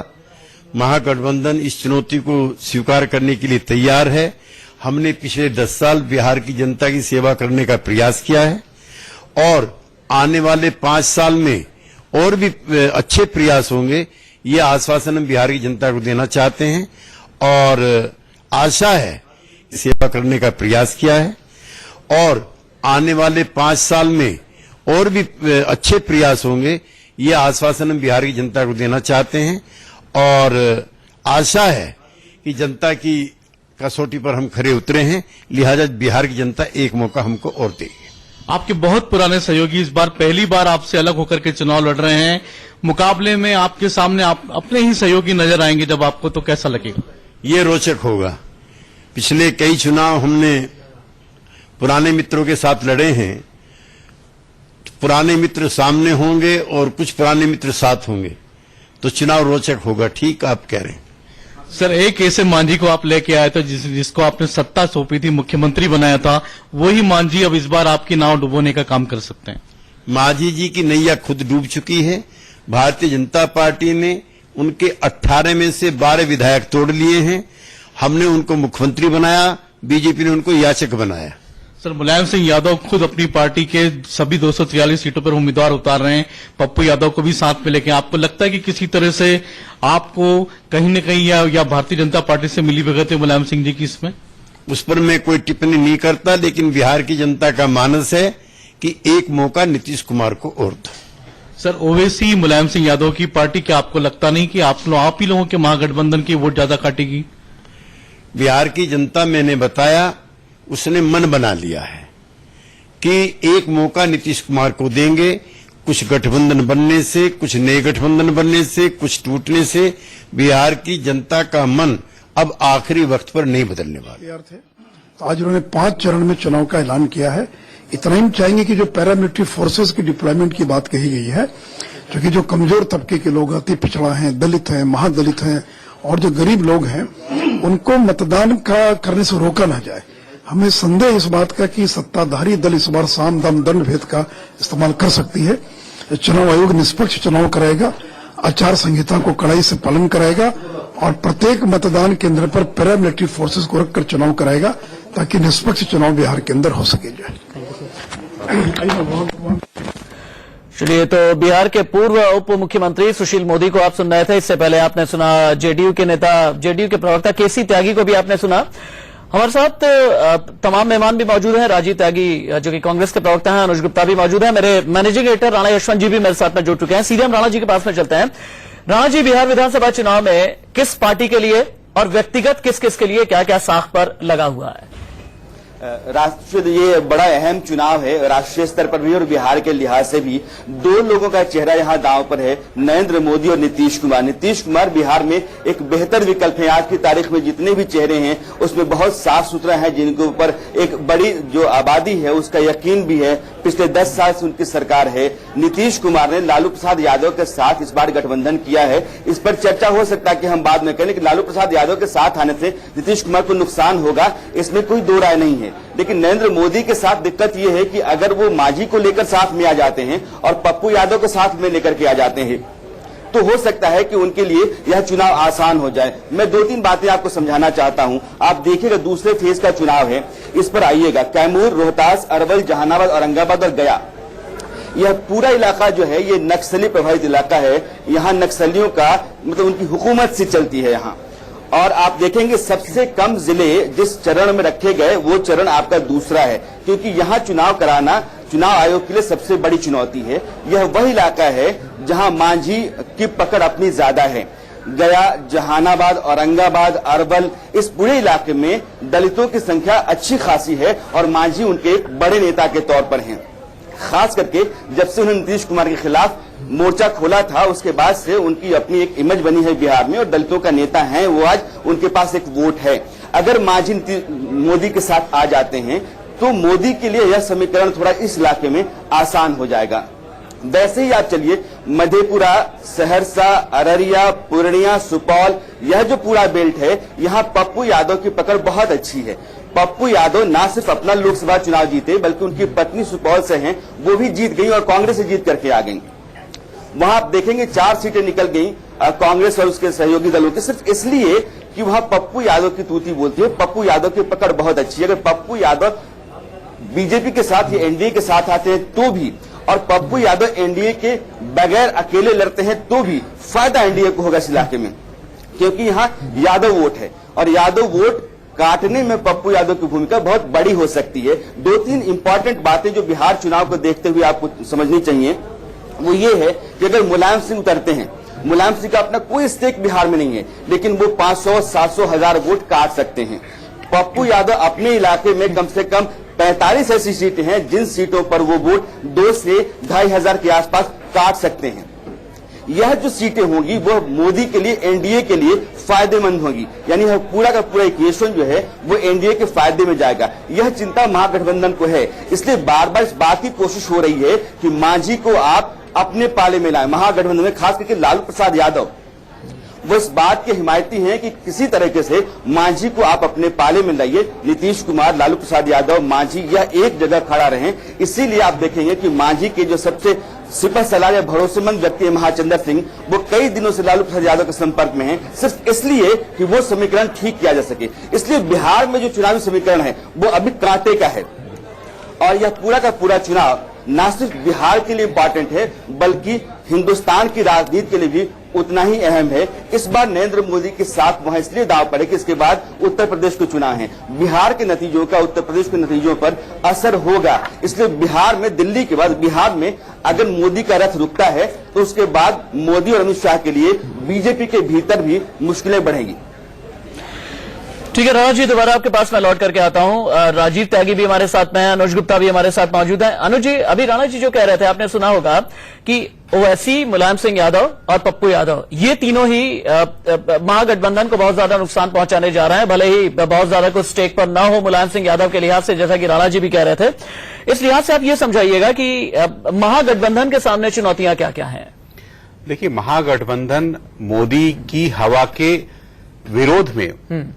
महागठबंधन इस चुनौती को स्वीकार करने के लिए तैयार है। हमने पिछले 10 साल बिहार की जनता की सेवा करने का प्रयास किया है, और आने वाले 5 साल में और भी अच्छे प्रयास होंगे। ये आश्वासन हम बिहार की जनता को देना चाहते हैं, और आशा है सेवा करने का प्रयास किया है, और आने वाले 5 साल में और भी अच्छे प्रयास होंगे। ये आश्वासन हम बिहार की जनता को देना चाहते हैं, और आशा है कि जनता की कसौटी पर हम खरे उतरे हैं। लिहाजा बिहार की जनता एक मौका हमको और देगी। आपके बहुत पुराने सहयोगी इस बार पहली बार आपसे अलग होकर के चुनाव लड़ रहे हैं। मुकाबले में आपके सामने आप अपने ही सहयोगी नजर आएंगे जब आपको, तो कैसा लगेगा? ये रोचक होगा। पिछले कई चुनाव हमने पुराने मित्रों के साथ लड़े हैं। पुराने मित्र सामने होंगे और कुछ पुराने मित्र साथ होंगे, तो चुनाव रोचक होगा। ठीक आप कह रहे हैं सर। एक ऐसे मांझी को आप लेके आए थे जिसको आपने सत्ता सौंपी थी, मुख्यमंत्री बनाया था, वही मांझी अब इस बार आपकी नाव डुबोने का काम कर सकते हैं? मांझी जी की नैया खुद डूब चुकी है। भारतीय जनता पार्टी ने उनके 18 में से 12 विधायक तोड़ लिए हैं। हमने उनको मुख्यमंत्री बनाया, बीजेपी ने उनको याचक बनाया। सर, मुलायम सिंह यादव खुद अपनी पार्टी के सभी 243 सीटों पर उम्मीदवार उतार रहे हैं, पप्पू यादव को भी साथ में लेके। आपको लगता है कि किसी तरह से आपको कहीं न कहीं या भारतीय जनता पार्टी से मिली भगत है मुलायम सिंह जी की इसमें? उस पर मैं कोई टिप्पणी नहीं करता, लेकिन बिहार की जनता का मानस है कि एक मौका नीतीश कुमार को और दो। सर, ओवैसी मुलायम सिंह यादव की पार्टी, क्या आपको लगता नहीं कि आप ही लोगों के महागठबंधन की वोट ज्यादा काटेगी? बिहार की जनता, मैंने बताया, उसने मन बना लिया है कि एक मौका नीतीश कुमार को देंगे। कुछ गठबंधन बनने से, कुछ नए गठबंधन बनने से, कुछ टूटने से बिहार की जनता का मन अब आखिरी वक्त पर नहीं बदलने वाला। तो आज उन्होंने 5 चरण में चुनाव का ऐलान किया है। इतना ही चाहेंगे कि जो पैरामिलिट्री फोर्सेस की डिप्लॉयमेंट की बात कही गई है, क्योंकि जो कमजोर तबके के लोग, अति पिछड़ा हैं, दलित हैं, महादलित हैं और जो गरीब लोग हैं, उनको मतदान का करने से रोका ना जाए। हमें संदेह इस बात का कि सत्ताधारी दल इस बार साम दाम दंड भेद का इस्तेमाल कर सकती है। चुनाव आयोग निष्पक्ष चुनाव कराएगा, आचार संहिता को कड़ाई से पालन कराएगा और प्रत्येक मतदान केंद्र पर पैरामिलिट्री फोर्सेस को रखकर चुनाव कराएगा, ताकि निष्पक्ष चुनाव बिहार के अंदर हो सके। चलिए, तो बिहार के पूर्व उप मुख्यमंत्री सुशील मोदी को आप सुन रहे थे। इससे पहले आपने सुना जेडीयू के नेता, जेडीयू के प्रवक्ता केसी त्यागी को भी आपने सुना। हमारे साथ तमाम मेहमान भी मौजूद हैं। राजीव त्यागी जो कि कांग्रेस के प्रवक्ता हैं, अनुज गुप्ता भी मौजूद हैं, मेरे मैनेजिंग एडिटर राणा यशवंत जी भी मेरे साथ में जुड़ चुके हैं। सीधे हम राणा जी के पास में चलते हैं। राणा जी, बिहार विधानसभा चुनाव में किस पार्टी के लिए और व्यक्तिगत किस किस के लिए क्या क्या साख पर लगा हुआ है? राष्ट्रीय, ये बड़ा अहम चुनाव है, राष्ट्रीय स्तर पर भी और बिहार के लिहाज से भी। 2 लोगों का चेहरा यहाँ दांव पर है, नरेंद्र मोदी और नीतीश कुमार। नीतीश कुमार बिहार में एक बेहतर विकल्प है। आज की तारीख में जितने भी चेहरे हैं उसमें बहुत साफ सुथरा है, जिनके ऊपर एक बड़ी जो आबादी है उसका यकीन भी है। पिछले 10 साल से उनकी सरकार है। नीतीश कुमार ने लालू प्रसाद यादव के साथ इस बार गठबंधन किया है। इस पर चर्चा हो सकता है कि हम बाद में कहें, लेकिन लालू प्रसाद यादव के साथ आने से नीतीश कुमार को नुकसान होगा, इसमें कोई दो राय नहीं है। लेकिन नरेंद्र मोदी के साथ दिक्कत यह है कि अगर वो मांझी को लेकर साथ में आ जाते हैं और पप्पू यादव को साथ में लेकर के आ जाते हैं, तो हो सकता है कि उनके लिए यह चुनाव आसान हो जाए। मैं 2-3 बातें आपको समझाना चाहता हूं। आप देखिएगा, दूसरे फेज का चुनाव है, इस पर आइएगा। कैमूर, रोहतास, अरवल, जहानाबाद, औरंगाबाद और गया, यह पूरा इलाका जो है ये नक्सली प्रभावित इलाका है। यहाँ नक्सलियों का मतलब उनकी हुकूमत से चलती है यहाँ। और आप देखेंगे सबसे कम जिले जिस चरण में रखे गए वो चरण आपका दूसरा है, क्योंकि यहाँ चुनाव कराना चुनाव आयोग के लिए सबसे बड़ी चुनौती है। यह वह इलाका है जहाँ मांझी की पकड़ अपनी ज्यादा है। गया, जहानाबाद, औरंगाबाद, अरवल, इस पूरे इलाके में दलितों की संख्या अच्छी खासी है और मांझी उनके एक बड़े नेता के तौर पर हैं। खास करके जब से उन्होंने नीतीश कुमार के खिलाफ मोर्चा खोला था, उसके बाद से उनकी अपनी एक इमेज बनी है बिहार में और दलितों का नेता है वो। आज उनके पास एक वोट है। अगर मांझी मोदी के साथ आ जाते हैं तो मोदी के लिए यह समीकरण थोड़ा इस इलाके में आसान हो जाएगा। वैसे ही आप चलिए, मधेपुरा, सहरसा, अररिया, पूर्णिया, सुपौल, यह जो पूरा बेल्ट है, यहाँ पप्पू यादव की पकड़ बहुत अच्छी है। पप्पू यादव ना सिर्फ अपना लोकसभा चुनाव जीते, बल्कि उनकी पत्नी सुपौल से हैं, वो भी जीत गई और कांग्रेस से जीत करके आ गई। वहां आप देखेंगे 4 सीटें निकल गई कांग्रेस और उसके सहयोगी दलों की, सिर्फ इसलिए कि वहां पप्पू यादव की तूती बोलती है। पप्पू यादव की पकड़ बहुत अच्छी है। अगर पप्पू यादव बीजेपी के साथ या एनडीए के साथ आते हैं तो भी, और पप्पू यादव एनडीए के बगैर अकेले लड़ते हैं तो भी फायदा एनडीए को होगा इस इलाके में, क्योंकि यहाँ यादव वोट है और यादव वोट काटने में पप्पू यादव की भूमिका बहुत बड़ी हो सकती है। 2-3 इंपॉर्टेंट बातें जो बिहार चुनाव को देखते हुए आपको समझनी चाहिए, वो ये है कि अगर मुलायम सिंह उतरते हैं, मुलायम सिंह का अपना कोई स्टेक बिहार में नहीं है, लेकिन वो 500, 700, 1000 वोट काट सकते हैं। पप्पू यादव अपने इलाके में कम से कम 45 ऐसी सीटें हैं जिन सीटों पर वो वोट 2 से 2500 के आसपास काट सकते हैं। यह जो सीटें होंगी वो मोदी के लिए, एनडीए के लिए फायदेमंद होगी, यानी पूरा का पूरा इक्वेशन जो है वो एनडीए के फायदे में जाएगा। यह चिंता महागठबंधन को है, इसलिए बार बार इस बात की कोशिश हो रही है कि मांझी को आप अपने पाले में लाएं। महागठबंधन में खास करके लालू प्रसाद यादव वो इस बात के हिमायती हैं कि किसी तरीके से मांझी को आप अपने पाले में लाइए। नीतीश कुमार, लालू प्रसाद यादव, मांझी यह एक जगह खड़ा रहे। इसीलिए आप देखेंगे कि मांझी के जो सबसे सिपह सलार या भरोसेमंद व्यक्ति है महाचंद्र सिंह, वो कई दिनों से लालू प्रसाद यादव के संपर्क में हैं, सिर्फ इसलिए कि वो समीकरण ठीक किया जा सके। इसलिए बिहार में जो चुनावी समीकरण है वो अभी कांटे का है और यह पूरा का पूरा चुनाव न सिर्फ बिहार के लिए इंपॉर्टेंट है बल्कि हिंदुस्तान की राजनीति के लिए भी उतना ही अहम है। इस बार नरेंद्र मोदी के साथ वहां इसलिए दांव पड़े कि इसके बाद उत्तर प्रदेश के चुनाव हैं। बिहार के नतीजों का उत्तर प्रदेश के नतीजों पर असर होगा। इसलिए बिहार में, दिल्ली के बाद बिहार में अगर मोदी का रथ रुकता है तो उसके बाद मोदी और अमित शाह के लिए बीजेपी के भीतर भी मुश्किलें बढ़ेंगी। ठीक है राणा जी, दोबारा आपके पास मैं लौट करके आता हूं। राजीव त्यागी भी हमारे साथ में है, अनुज गुप्ता भी हमारे साथ मौजूद है। अनुज जी, अभी राणा जी जो कह रहे थे, आपने सुना होगा कि ओवैसी, मुलायम सिंह यादव और पप्पू यादव, ये तीनों ही महागठबंधन को बहुत ज्यादा नुकसान पहुंचाने जा रहे हैं। भले ही बहुत ज्यादा कुछ स्टेक पर न हो मुलायम सिंह यादव के लिहाज से, जैसा कि राणा जी भी कह रहे थे। इस लिहाज से आप ये समझाइएगा कि महागठबंधन के सामने चुनौतियां क्या क्या हैं? देखिए, महागठबंधन मोदी की हवा के विरोध में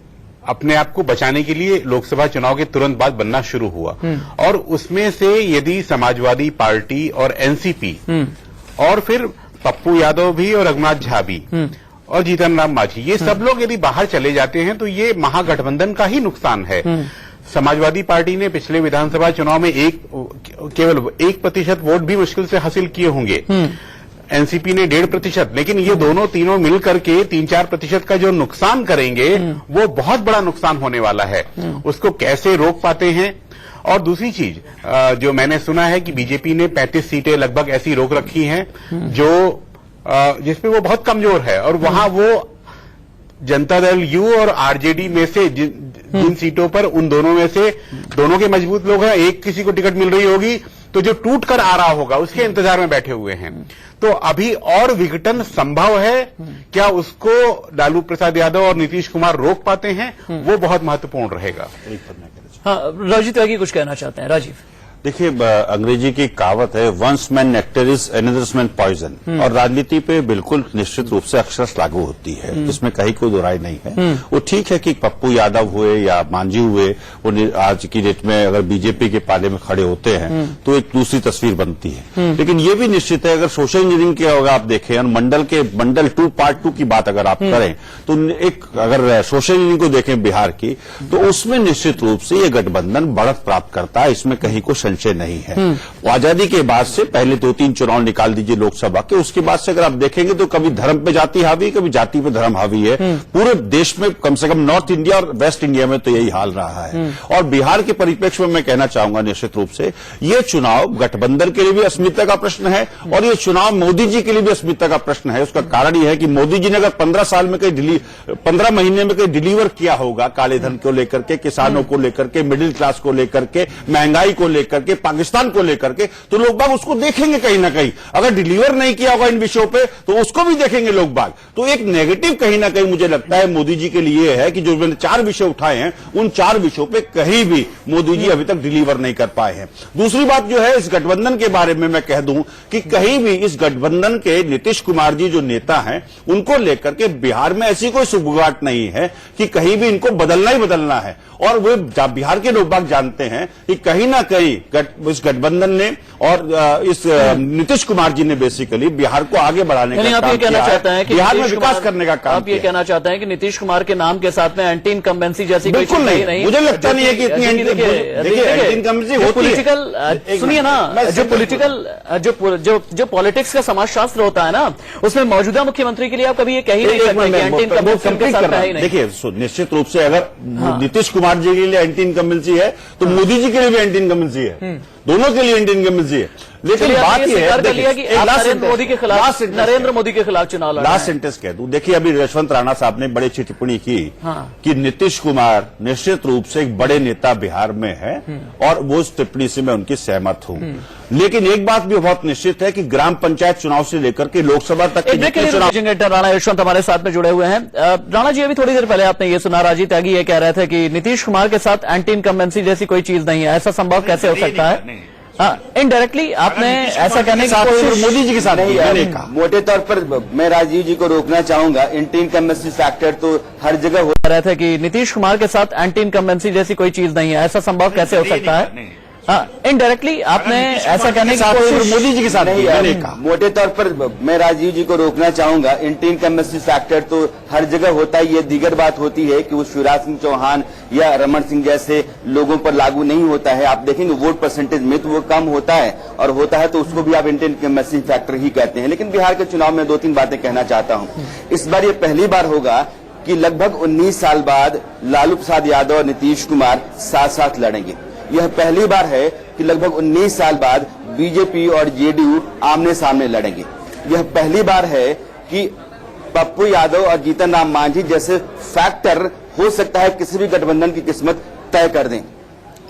अपने आप को बचाने के लिए लोकसभा चुनाव के तुरंत बाद बनना शुरू हुआ और उसमें से यदि समाजवादी पार्टी और एनसीपी और फिर पप्पू यादव भी और रघुनाथ झा भी और जीतन राम मांझी, ये सब लोग यदि बाहर चले जाते हैं तो ये महागठबंधन का ही नुकसान है। समाजवादी पार्टी ने पिछले विधानसभा चुनाव में केवल 1% वोट भी मुश्किल से हासिल किए होंगे, एनसीपी ने 1.5%, लेकिन ये दोनों तीनों मिलकर के 3-4% का जो नुकसान करेंगे वो बहुत बड़ा नुकसान होने वाला है। उसको कैसे रोक पाते हैं? और दूसरी चीज जो मैंने सुना है कि बीजेपी ने 35 सीटें लगभग ऐसी रोक रखी हैं जो जिसमें वो बहुत कमजोर है और वहां वो जनता दल यू और आरजेडी में से जिन सीटों पर उन दोनों में से दोनों के मजबूत लोग हैं, एक किसी को टिकट मिल रही होगी तो जो टूट कर आ रहा होगा उसके इंतजार में बैठे हुए हैं। तो अभी और विघटन संभव है, क्या उसको लालू प्रसाद यादव और नीतीश कुमार रोक पाते हैं, वो बहुत महत्वपूर्ण रहेगा। हाँ, राजीव त्यागी कुछ कहना चाहते हैं। राजीव, देखिए, अंग्रेजी की कहावत है one's man nectar is another's man poison, और राजनीति पे बिल्कुल निश्चित रूप से अक्षरश लागू होती है, इसमें कहीं कोई दो राय नहीं है। वो ठीक है कि पप्पू यादव हुए या मांझी हुए, वो आज की डेट में अगर बीजेपी के पाले में खड़े होते हैं तो एक दूसरी तस्वीर बनती है। लेकिन ये भी निश्चित है, अगर सोशल इंजीनियरिंग के अगर आप देखें और मंडल 2 पार्ट 2 की बात अगर आप करें तो एक अगर सोशल इंजीनियरिंग को देखें बिहार की, तो उसमें निश्चित रूप से ये गठबंधन बढ़त प्राप्त करता है, इसमें कहीं को संशय नहीं है। आजादी के बाद से पहले 2-3 चुनाव निकाल दीजिए लोकसभा के, उसके बाद से अगर आप देखेंगे तो कभी धर्म पे जाति हावी, कभी जाति पे धर्म हावी है। पूरे देश में कम से कम नॉर्थ इंडिया और वेस्ट इंडिया में तो यही हाल रहा है। और बिहार के परिप्रेक्ष्य में मैं कहना चाहूंगा निश्चित रूप से ये चुनाव गठबंधन के लिए भी अस्मिता का प्रश्न है और ये चुनाव मोदी जी के लिए भी अस्मिता का प्रश्न है। उसका कारण यह है कि मोदी जी ने अगर 15 साल में कहीं 15 महीने में कहीं डिलीवर किया होगा काले धन को लेकर के, किसानों को लेकर के, मिडिल क्लास को लेकर के, महंगाई को लेकर के, पाकिस्तान को लेकर के, तो लोग बाग उसको देखेंगे कहीं ना कहीं। अगर डिलीवर नहीं किया होगा इन विषयों पे तो उसको भी देखेंगे लोग बाग। तो एक नेगेटिव कहीं ना कहीं मुझे लगता है मोदी जी के लिए है कि जो मैंने 4 विषय उठाए हैं उन 4 विषयों पे कहीं भी मोदी जी अभी तक डिलीवर नहीं कर पाए हैं। दूसरी बात जो है इस गठबंधन के बारे में मैं कह दूं कि कहीं भी इस गठबंधन के नीतीश कुमार जी जो नेता हैं उनको लेकर के बिहार में ऐसी कोई सुबुगाहट नहीं है कि कहीं भी इनको बदलना ही बदलना है। और वे बिहार के लोग बाग जानते हैं कि कहीं ना कहीं इस गठबंधन ने और इस नीतीश कुमार जी ने बेसिकली बिहार को आगे बढ़ाने का काम किया है, बिहार में विकास करने का काम। आप ये कहना चाहते हैं कि नीतीश कुमार के नाम के साथ में एंटी इनकम्बेंसी जैसी कोई बिल्कुल नहीं, मुझे लगता नहीं है कि इतनी एंटी इनकम्बेंसी होती है। पॉलिटिकल सुनिए ना, जो पॉलिटिकल जो पॉलिटिक्स का समाजशास्त्र होता है ना, उसमें मौजूदा मुख्यमंत्री के लिए आप कभी ये कह ही नहीं सकते कि एंटी इनकम्बेंसी के साथ है ही नहीं। देखिए, निश्चित रूप से अगर नीतीश कुमार जी के लिए एंटी इनकम्बेंसी है तो मोदी जी के लिए भी एंटी इनकम्बेंसी है, दोनों के लिए एंटी इनकम्बेंसी है। लेकिन बात यह है कि नरेंद्र मोदी के खिलाफ चुनाव लड़ा। लास्ट सेंटेंस कह दूं, देखिए अभी यशवंत राणा साहब ने बड़ी अच्छी टिप्पणी की कि नीतीश कुमार निश्चित रूप से एक बड़े नेता बिहार में है और वो उस टिप्पणी से मैं उनकी सहमत हूं। लेकिन एक बात भी बहुत निश्चित है कि ग्राम पंचायत चुनाव से लेकर के लोकसभा तक के चुनाव राणा यशवंत हमारे साथ में जुड़े हुए हैं। राणा जी, अभी थोड़ी देर पहले आपने ये सुना, राजीव त्यागी ये कह रहे थे कि नीतीश कुमार के साथ एंटी इनकम्बेंसी जैसी कोई चीज नहीं है, ऐसा संभव कैसे हो सकता है? इनडायरेक्टली आपने ऐसा कहने की कोशिश मोदी जी के साथ नहीं कहा। मोटे तौर पर मैं राजीव जी को रोकना चाहूंगा, एंटी इनकम्बेंसी फैक्टर तो हर जगह हो रहे थे कि नीतीश कुमार के साथ एंटी इनकम्बेंसी जैसी कोई चीज नहीं है, ऐसा संभव कैसे हो सकता है? इनडायरेक्टली आपने ऐसा कहने की कोशिश मोदी जी के साथ नहीं, मैंने कहा। मोटे तौर पर मैं राजीव जी को रोकना चाहूंगा। एंटी इनकम्बेंसी फैक्टर तो हर जगह होता है। ये दीगर बात होती है कि वो शिवराज सिंह चौहान या रमन सिंह जैसे लोगों पर लागू नहीं होता है। आप देखेंगे वोट परसेंटेज में तो वो कम होता है, और होता है तो उसको भी आप एंटी इनकम्बेंसी फैक्टर ही कहते हैं। लेकिन बिहार के चुनाव में 2-3 बातें कहना चाहता हूं। इस बार ये पहली बार होगा कि लगभग 19 साल बाद लालू प्रसाद यादव और नीतीश कुमार साथ साथ लड़ेंगे। यह पहली बार है कि लगभग 19 साल बाद बीजेपी और जेडीयू आमने सामने लड़ेंगे। यह पहली बार है कि पप्पू यादव और जीतन राम मांझी जैसे फैक्टर हो सकता है किसी भी गठबंधन की किस्मत तय कर दें।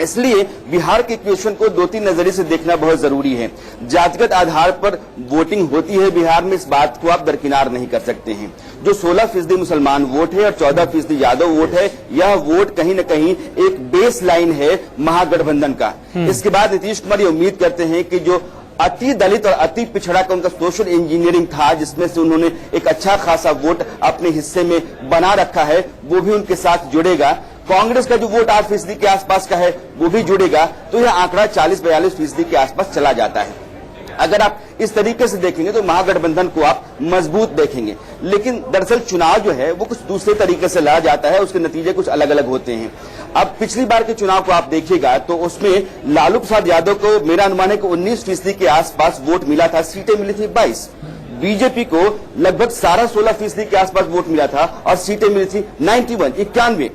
इसलिए बिहार के इक्वेशन को 2-3 नजरिए से देखना बहुत जरूरी है। जातिगत आधार पर वोटिंग होती है बिहार में, इस बात को आप दरकिनार नहीं कर सकते हैं। जो 16% मुसलमान वोट है और 14% यादव वोट है, यह वोट कहीं न कहीं एक बेस लाइन है महागठबंधन का। इसके बाद नीतीश कुमार ये उम्मीद करते हैं कि जो अति दलित और अति पिछड़ा का उनका सोशल इंजीनियरिंग था, जिसमें से उन्होंने एक अच्छा खासा वोट अपने हिस्से में बना रखा है, वो भी उनके साथ जुड़ेगा। कांग्रेस का जो वोट 8% के आसपास का है वो भी जुड़ेगा, तो यह आंकड़ा 40-42% के आसपास चला जाता है। अगर आप इस तरीके से देखेंगे तो महागठबंधन को आप मजबूत देखेंगे। लेकिन दरअसल चुनाव जो है वो कुछ दूसरे तरीके से लड़ा जाता है, उसके नतीजे कुछ अलग अलग होते हैं। अब पिछली बार के चुनाव को आप देखिएगा तो उसमें लालू प्रसाद यादव को मेरा अनुमान है कि 19% के आसपास वोट मिला था, सीटें मिली थी 22। बीजेपी को लगभग 16% के आसपास वोट मिला था और सीटें मिली थी 91।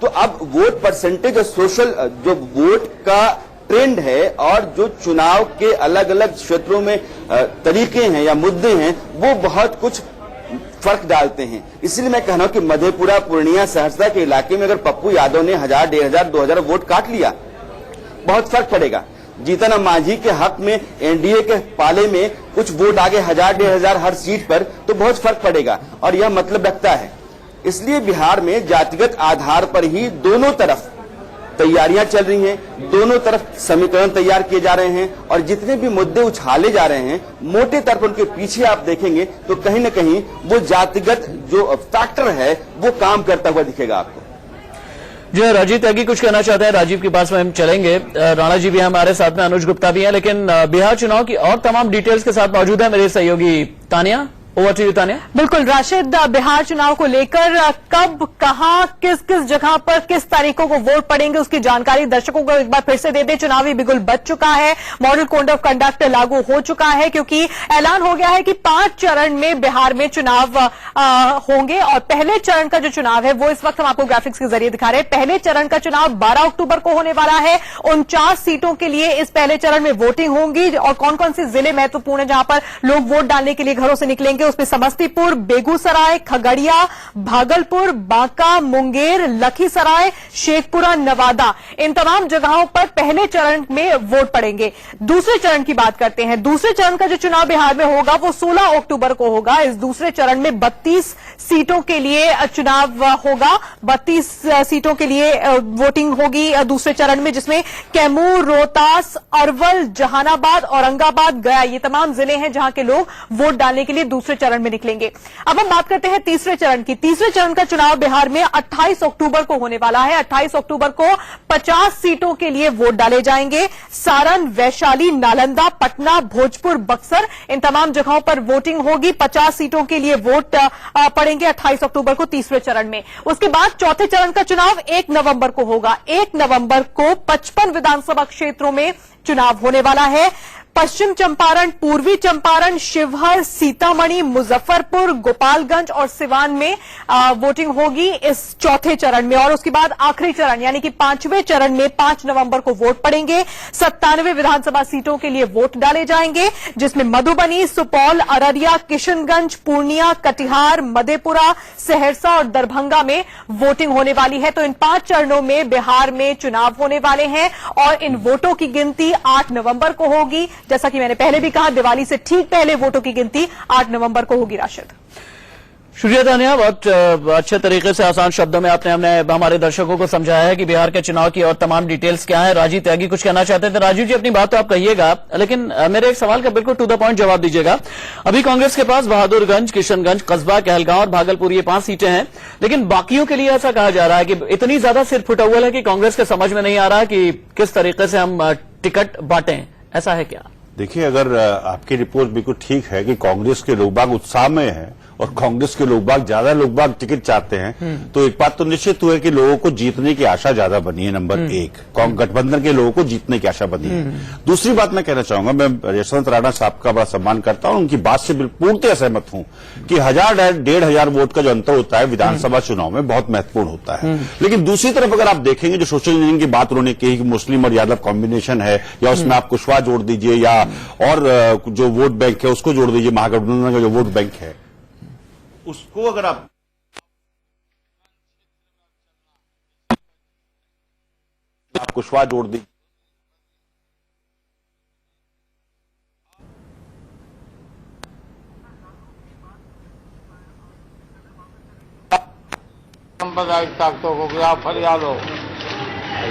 तो अब वोट परसेंटेज और सोशल जो वोट का ट्रेंड है और जो चुनाव के अलग अलग क्षेत्रों में तरीके हैं या मुद्दे हैं, वो बहुत कुछ फर्क डालते हैं। इसलिए मैं कह रहा हूं कि मधेपुरा, पूर्णिया, सहरसा के इलाके में अगर पप्पू यादव ने 1000, 1500, 2000 वोट काट लिया, बहुत फर्क पड़ेगा। जीतन राम मांझी के हक में एनडीए के पाले में कुछ वोट आगे 1000, 1500 हर सीट पर, तो बहुत फर्क पड़ेगा और यह मतलब रखता है। इसलिए बिहार में जातिगत आधार पर ही दोनों तरफ तैयारियां चल रही हैं, दोनों तरफ समीकरण तैयार किए जा रहे हैं, और जितने भी मुद्दे उछाले जा रहे हैं मोटे तौर पर उनके पीछे आप देखेंगे तो कहीं न कहीं वो जातिगत जो फैक्टर है वो काम करता हुआ दिखेगा आपको। जो राजीव त्यागी कुछ कहना चाहते हैं, राजीव के पास में हम चलेंगे। राणा जी भी हमारे साथ में, अनुज गुप्ता भी हैं, लेकिन बिहार चुनाव की और तमाम डिटेल्स के साथ मौजूद है मेरे सहयोगी Tania. Over to you Tania. बिल्कुल राशिद, बिहार चुनाव को लेकर कब, कहां, किस किस जगह पर किस तारीखों को वोट पड़ेंगे उसकी जानकारी दर्शकों को एक बार फिर से दे दें। चुनावी बिगुल बज चुका है, मॉडल कोड ऑफ कंडक्ट लागू हो चुका है, क्योंकि ऐलान हो गया है कि 5 चरण में बिहार में चुनाव होंगे। और पहले चरण का जो चुनाव है वो इस वक्त हम आपको ग्राफिक्स के जरिए दिखा रहे हैं। पहले चरण का चुनाव 12 अक्टूबर को होने वाला है। 49 सीटों के लिए इस पहले चरण में वोटिंग होगी। और कौन कौन से जिले महत्वपूर्ण है जहां पर लोग वोट डालने के लिए घरों से निकलेंगे, उसमें समस्तीपुर, बेगूसराय, खगड़िया, भागलपुर, बांका, मुंगेर, लखीसराय, शेखपुरा, नवादा, इन तमाम जगहों पर पहले चरण में वोट पड़ेंगे। दूसरे चरण की बात करते हैं। दूसरे चरण का जो चुनाव बिहार में होगा वो 16 अक्टूबर को होगा। इस दूसरे चरण में 32 सीटों के लिए चुनाव होगा। 32 सीटों के लिए वोटिंग होगी दूसरे चरण में, जिसमें कैमूर, रोहतास, अरवल, जहानाबाद, औरंगाबाद, गया, ये तमाम जिले हैं जहां के लोग वोट डालने के लिए दूसरे चरण में निकलेंगे। अब हम बात करते हैं तीसरे चरण की। तीसरे चरण का चुनाव बिहार में 28 अक्टूबर को होने वाला है। 28 अक्टूबर को 50 सीटों के लिए वोट डाले जाएंगे। सारण, वैशाली, नालंदा, पटना, भोजपुर, बक्सर, इन तमाम जगहों पर वोटिंग होगी। 50 सीटों के लिए वोट पड़ेंगे 28 अक्टूबर को तीसरे चरण में। उसके बाद चौथे चरण का चुनाव 1 नवंबर को होगा। 1 नवंबर को 55 विधानसभा क्षेत्रों में चुनाव होने वाला है। पश्चिम चंपारण, पूर्वी चंपारण, शिवहर, सीतामढ़ी, मुजफ्फरपुर, गोपालगंज और सिवान में वोटिंग होगी इस चौथे चरण में। और उसके बाद आखिरी चरण यानी कि 5वें चरण में 5 नवंबर को वोट पड़ेंगे। 97 विधानसभा सीटों के लिए वोट डाले जाएंगे, जिसमें मधुबनी, सुपौल, अररिया, किशनगंज, पूर्णिया, कटिहार, मधेपुरा, सहरसा और दरभंगा में वोटिंग होने वाली है। तो इन 5 चरणों में बिहार में चुनाव होने वाले हैं और इन वोटों की गिनती 8 नवंबर को होगी। जैसा कि मैंने पहले भी कहा, दिवाली से ठीक पहले वोटों की गिनती 8 नवंबर को होगी। राशिद, शुक्रिया तानिया, बहुत अच्छे तरीके से आसान शब्दों में आपने हमारे दर्शकों को समझाया है कि बिहार के चुनाव की और तमाम डिटेल्स क्या है। राजीव त्यागी कुछ कहना चाहते थे। राजीव जी, अपनी बात तो आप कहिएगा, लेकिन मेरे एक सवाल का बिल्कुल टू द पॉइंट जवाब दीजिएगा। अभी कांग्रेस के पास बहादुरगंज, किशनगंज, कस्बा, कहलगांव और भागलपुर, ये 5 सीटें हैं, लेकिन बाकियों के लिए ऐसा कहा जा रहा है कि इतनी ज्यादा सिर फुटौल है कि कांग्रेस के समझ में नहीं आ रहा कि किस तरीके से हम टिकट बांटें, ऐसा है क्या? देखिए, अगर आपकी रिपोर्ट बिल्कुल ठीक है कि कांग्रेस के लोग बाग उत्साह में है और कांग्रेस के लोग बाग ज्यादा लोग बाग टिकट चाहते हैं, तो एक बात तो निश्चित हुआ है कि लोगों को जीतने की आशा ज्यादा बनी है। नंबर एक, गठबंधन के लोगों को जीतने की आशा बनी है। दूसरी बात मैं कहना चाहूंगा, मैं यशवंत राणा साहब का बड़ा सम्मान करता हूं, उनकी बात से पूर्णतः सहमत हूं कि 1000-1500 वोट का जो अंतर होता है विधानसभा चुनाव में बहुत महत्वपूर्ण होता है। लेकिन दूसरी तरफ अगर आप देखेंगे, जो सोशल इंजीनियरिंग की बात उन्होंने कही कि मुस्लिम और यादव कॉम्बिनेशन है, या उसमें आप कुशवाहा जोड़ दीजिए, या और जो वोट बैंक है उसको जोड़ दीजिए, महागठबंधन का जो वोट बैंक है उसको अगर आप कुशवाहा जोड़ दी, सांप्रदायिक ताकतों को क्या फरियाद हो,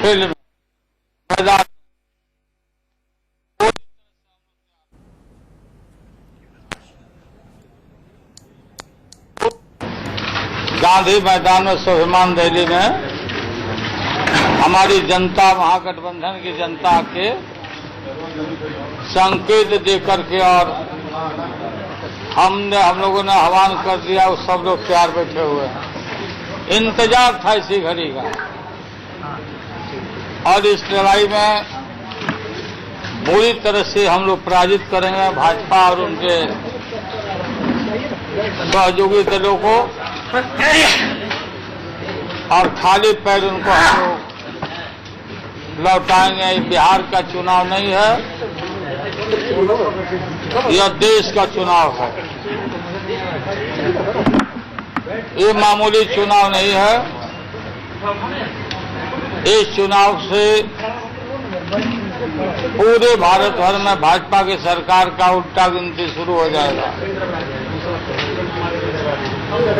फिल्म मैदान गांधी मैदान में स्वाभिमान रैली में हमारी जनता, महागठबंधन की जनता के संकेत देकर के और हम लोगों ने आह्वान कर दिया, उस सब लोग तैयार बैठे हुए हैं। इंतजार था इसी घड़ी का, और इस लड़ाई में बुरी तरह से हम लोग पराजित करेंगे भाजपा और उनके सहयोगी दलों को, और खाली पैर उनको हम लोग लौटाएंगे। बिहार का चुनाव नहीं है, यह देश का चुनाव है। ये मामूली चुनाव नहीं है। इस चुनाव से पूरे भारत भर में भाजपा की सरकार का उल्टा गिनती शुरू हो जाएगा,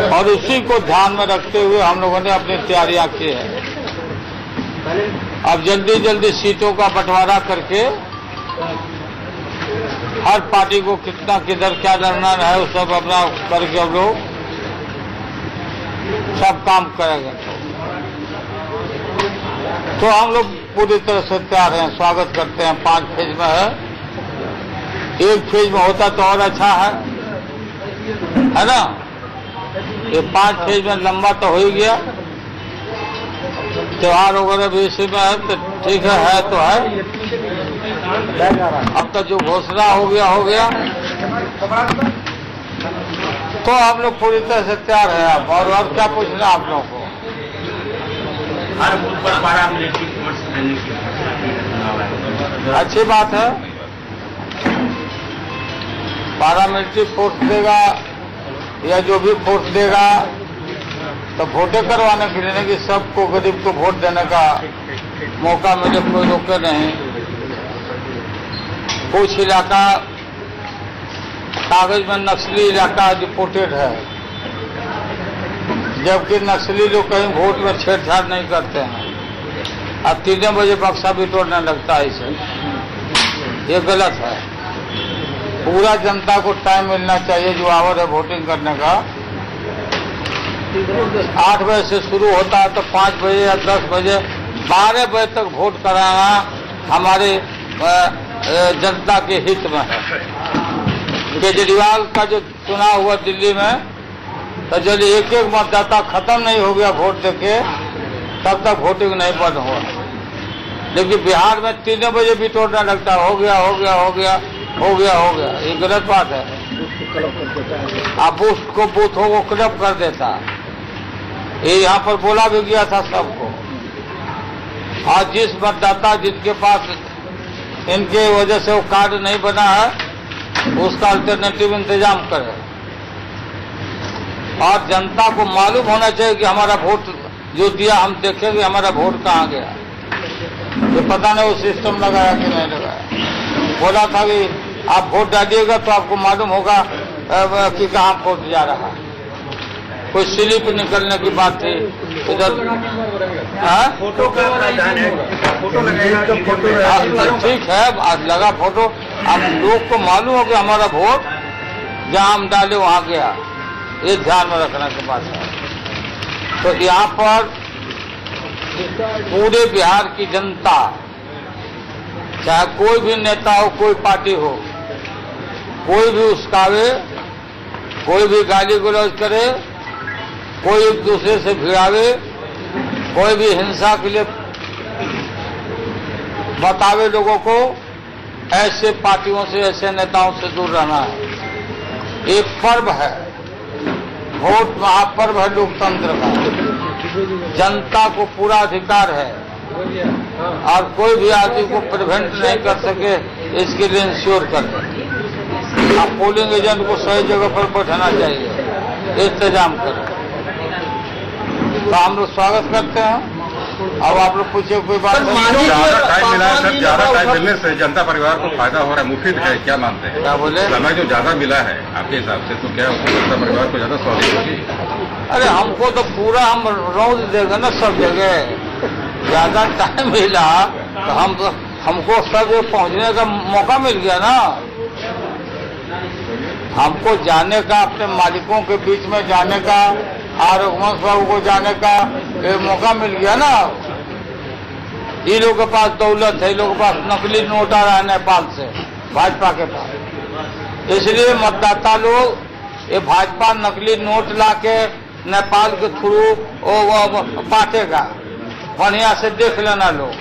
और उसी को ध्यान में रखते हुए हम लोगों ने अपनी तैयारियां की है। अब जल्दी जल्दी सीटों का बंटवारा करके हर पार्टी को कितना किधर क्या लड़ना है वो सब अपना करके हम लोग सब काम करेंगे। तो हम लोग पूरी तरह से तैयार हैं, स्वागत करते हैं। 5 फेज में है, एक फेज में होता तो और अच्छा है ना। ये 5 फेज में लंबा तो हो ही गया, त्योहार वगैरह भी इसी में है, तो ठीक है तो है। अब तक जो घोषणा हो गया तो हम लोग पूरी तरह से तैयार है। आप और क्या पूछना आप लोगों को? अच्छी बात है, पैरामिलिट्री फोर्स देगा या जो भी फोर्स देगा तो वोटें करवाने के लिए, नहीं कि सबको गरीब को वोट देने का मौका मिले, कोई रोके नहीं। कुछ इलाका कागज में नक्सली इलाका रिपोर्टेड है, जबकि नक्सली लोग कहीं वोट में छेड़छाड़ नहीं करते हैं। अब 3 बजे बक्सा भी तोड़ने लगता है इसे, ये गलत है। पूरा जनता को टाइम मिलना चाहिए, जो आवर है वोटिंग करने का। 8 बजे से शुरू होता है तो 5 बजे या 10 बजे 12 बजे तक वोट कराना हमारे जनता के हित में है। केजरीवाल का जो चुनाव हुआ दिल्ली में, तो जब एक मतदाता खत्म नहीं हो गया वोट देके, तब तक वोटिंग नहीं बंद हुआ। लेकिन बिहार में 3 बजे भी तोड़ने लगता, हो गया, ये गलत बात है। आप उसको बूथों को क्लब कर देता, ये यहाँ पर बोला भी गया था सबको। आज जिस मतदाता जिनके पास इनके वजह से वो कार्ड नहीं बना है, उसका अल्टरनेटिव इंतजाम करें। और जनता को मालूम होना चाहिए कि हमारा वोट जो दिया, हम देखेंगे हमारा वोट कहाँ गया। ये पता नहीं वो सिस्टम लगाया कि नहीं लगाया। बोला था कि आप वोट डालिएगा तो आपको मालूम होगा कि कहाँ वोट जा रहा है। कोई स्लिप निकलने की बात थी इधर। फोटो का फोटो लगेगा, ठीक है, आज लगा फोटो। अब लोग को मालूम हो कि हमारा वोट जहाँ हम डाले वहाँ गया, ये ध्यान में रखने की बात है। तो यहाँ पर पूरे बिहार की जनता चाहे कोई भी नेता हो, कोई पार्टी हो, कोई भी उस्कावे, कोई भी गाली गलौज करे, कोई एक दूसरे से भिड़ावे, कोई भी हिंसा के लिए बतावे लोगों को, ऐसे पार्टियों से, ऐसे नेताओं से दूर रहना है। एक पर्व है, वोट महापर्व है लोकतंत्र का। जनता को पूरा अधिकार है और कोई भी आदमी को प्रिवेंट नहीं कर सके, इसके लिए इंश्योर कर दें। आप पोलिंग एजेंट को सही जगह पर बैठाना चाहिए, इंतजाम करें। तो हम लोग स्वागत करते हैं। अब आप लोग पूछे कोई बात नहीं। ज्यादा टाइम मिला है सर, ज्यादा टाइम मिलने से जनता परिवार को फायदा हो रहा है, मुफीद है, क्या मानते हैं? क्या बोले? समय जो ज्यादा मिला है आपके हिसाब से, तो क्या जनता परिवार को ज्यादा सहूलियत होगी? अरे हमको तो पूरा हम रोज देगा ना सब जगह। ज्यादा टाइम मिला तो हमको सब जगह पहुंचने का मौका मिल गया ना। हमको जाने का, अपने मालिकों के बीच में जाने का, रघुवंश बाबू को जाने का मौका मिल गया ना। इन लोगों के पास दौलत है, इन लोगों के पास नकली नोट आ रहा है नेपाल से, भाजपा के पास। इसलिए मतदाता लोग ये भाजपा नकली नोट लाके नेपाल के थ्रू बांटेगा। बढ़िया से देख लेना लोग।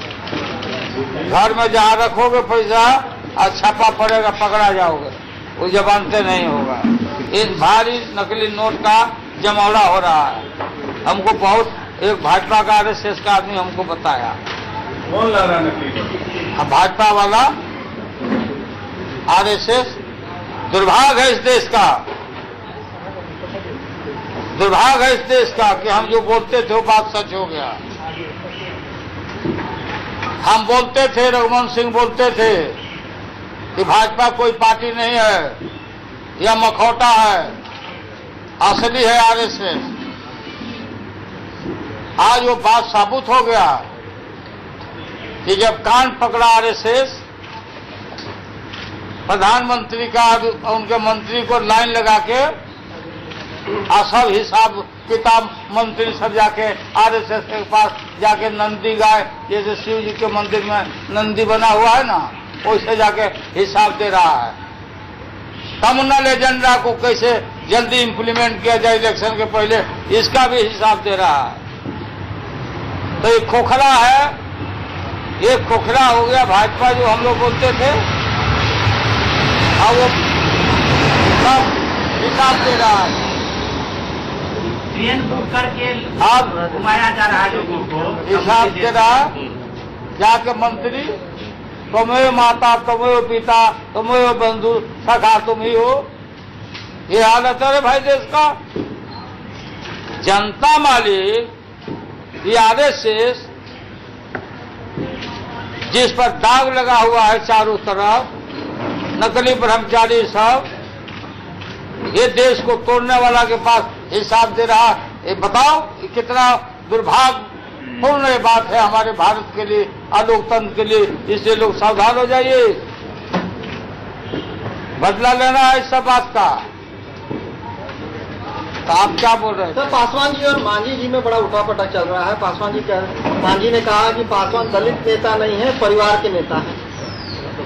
घर में जहाँ रखोगे पैसा और छापा पड़ेगा, पकड़ा जाओगे, वो जबानते नहीं होगा। इस भारी नकली नोट का जमावड़ा हो रहा है। हमको बहुत एक भाजपा का आरएसएस का आदमी हमको बताया। कौन ला रहा है नकली? भाजपा वाला आरएसएस। दुर्भाग्य है इस देश का, दुर्भाग्य है इस देश का कि हम जो बोलते थे वो बात सच हो गया। हम बोलते थे, रघुवंश सिंह बोलते थे कि भाजपा कोई पार्टी नहीं है, यह मखौटा है, असली है आरएसएस। आज वो बात साबुत हो गया कि जब कान पकड़ा आरएसएस, प्रधानमंत्री का उनके मंत्री को लाइन लगा के सब हिसाब किताब मंत्री सब जाके आरएसएस के पास जाके नंदी गाय, जैसे शिव जी के मंदिर में नंदी बना हुआ है ना, वैसे जाके हिसाब दे रहा है। कम्युनल एजेंडा को कैसे जल्दी इंप्लीमेंट किया जाए इलेक्शन के पहले, इसका भी हिसाब दे रहा है। तो ये खोखला है, ये खोखला हो गया भाजपा जो हम लोग बोलते थे, अब वो सब हिसाब दे रहा है। करके अब घुमाया जा रहा है लोगों को, हिसाब दे रहा है। जाके मंत्री, तुम्हें माता, तुम्हें पिता, तुम्हें बंधु, सखा तुम ही हो। ये हालत है भाई देश का। जनता मालिक, ये आरएसएस जिस पर दाग लगा हुआ है चारों तरफ, नकली ब्रह्मचारी सब, ये देश को तोड़ने वाला के पास हिसाब दे रहा। ये बताओ कितना दुर्भाग्यपूर्ण ये बात है हमारे भारत के लिए, लोकतंत्र के लिए। इससे लोग सावधान हो जाइए, बदला लेना है इस सब बात का। तो आप क्या बोल रहे हैं? सर, पासवान जी और मांझी जी में बड़ा उठापटक चल रहा है। पासवान जी मांझी ने कहा कि पासवान दलित नेता नहीं है, परिवार के नेता है।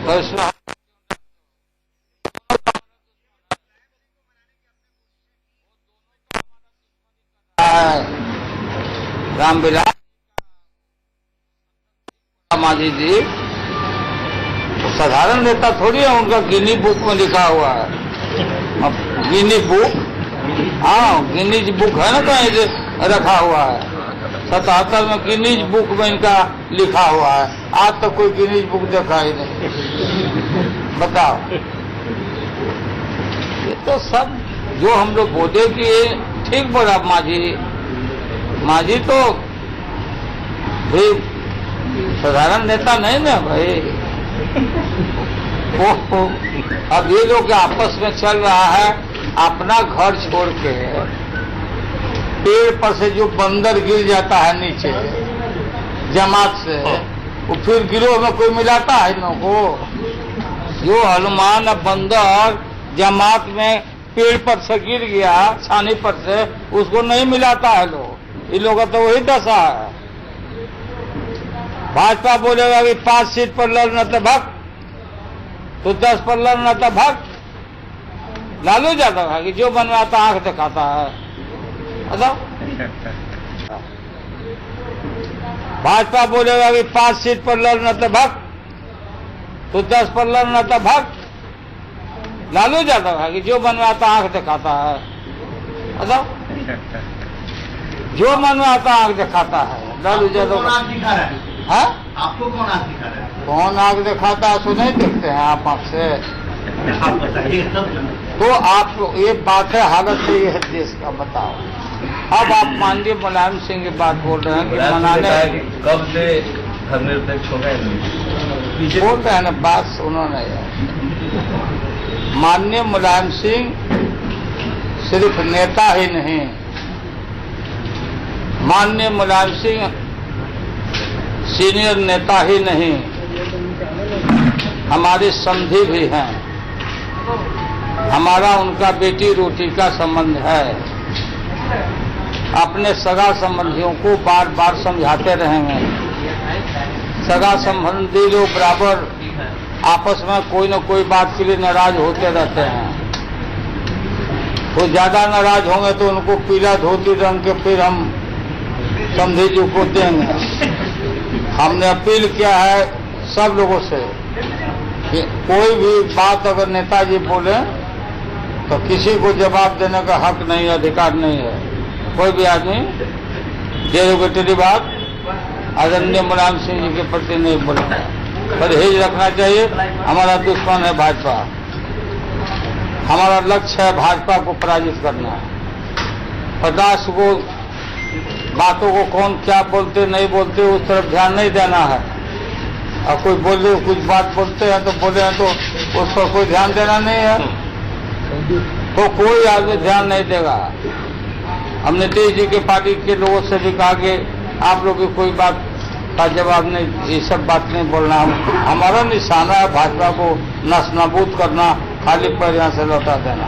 तो इसमें रामविलास मांझी जी तो साधारण नेता थोड़ी है, उनका गिनी बुक में लिखा हुआ है। गिनी बुक, हाँ गिनीज बुक है ना, कहीं से रखा हुआ है। 77 में गिनीज बुक में इनका लिखा हुआ है। आज तक कोई गिनीज बुक देखा ही नहीं। बताओ, ये तो सब जो हम लोग बोले कि ठीक बोला मांझी तो भाई साधारण नेता नहीं ना भाई। अब ये लोग आपस में चल रहा है, अपना घर छोड़ के पेड़ पर से जो बंदर गिर जाता है नीचे जमात से, वो फिर गिरोह में कोई मिलाता है इन लोगों को। जो हनुमान अब बंदर जमात में पेड़ पर से गिर गया, छानी पर से, उसको नहीं मिलाता है लोग। इन लोगों का तो वही दशा है। भाजपा बोलेगा कि 5 सीट पर लड़ना तो भग, तो 10 पर लड़ना तो भग। लालू यादव है कि जो बनवाता आंख दिखाता है। बताओ, भाजपा बोलेगा कि 5 सीट पर लड़ना तो भग, तो 10 पर लड़ना तो भग। लालू यादव है कि जो बनवाता आंख दिखाता है। बताओ, जो बनवाता आंख दिखाता है लालू यादव। है आपको कौन आंख दिखा रहा है? कौन आंख दिखाता है सो नहीं देखते हैं आप आंख से। आप बताइए तब। तो आप ये बात है, हालत तो ये है देश का। बताओ, अब आप माननीय मुलायम सिंह की बात बोल रहे हैं कि मनाने कब से धर्मनिरपेक्ष हो गए? बोल रहे हैं ना, बात सुनो ना यार। माननीय मुलायम सिंह सिर्फ नेता ही नहीं, माननीय मुलायम सिंह सीनियर नेता ही नहीं, हमारे समधी भी हैं। हमारा उनका बेटी रोटी का संबंध है। अपने सगा संबंधियों को बार बार समझाते रहेंगे। सगा संबंधी लोग बराबर आपस में कोई न कोई बात के लिए नाराज होते रहते हैं। वो ज्यादा नाराज होंगे तो उनको पीला धोती रंग के फिर हम समधी जी को देंगे। हमने अपील किया है सब लोगों से कि कोई भी बात अगर नेताजी बोले तो किसी को जवाब देने का हक नहीं, अधिकार नहीं है। कोई भी आदमी डेरोगेटरी बात आदरणीय मुलायम सिंह जी के प्रति नहीं बोलना, परहेज रखना चाहिए। हमारा दुश्मन है भाजपा, हमारा लक्ष्य है भाजपा को पराजित करना। बर्दाश्त को बातों को कौन क्या बोलते नहीं बोलते उस तरफ ध्यान नहीं देना है। और कोई बोले कुछ बात बोलते हैं तो बोले हैं तो उस पर कोई ध्यान देना नहीं है, तो कोई आगे ध्यान नहीं देगा। हम नीतीश जी के पार्टी के लोगों से भी कहा कि आप लोग की कोई बात का जवाब नहीं, ये सब बात नहीं बोलना। हमारा निशाना है भाजपा को नस्नाबूद करना, खाली पैर यहाँ से लौटा देना।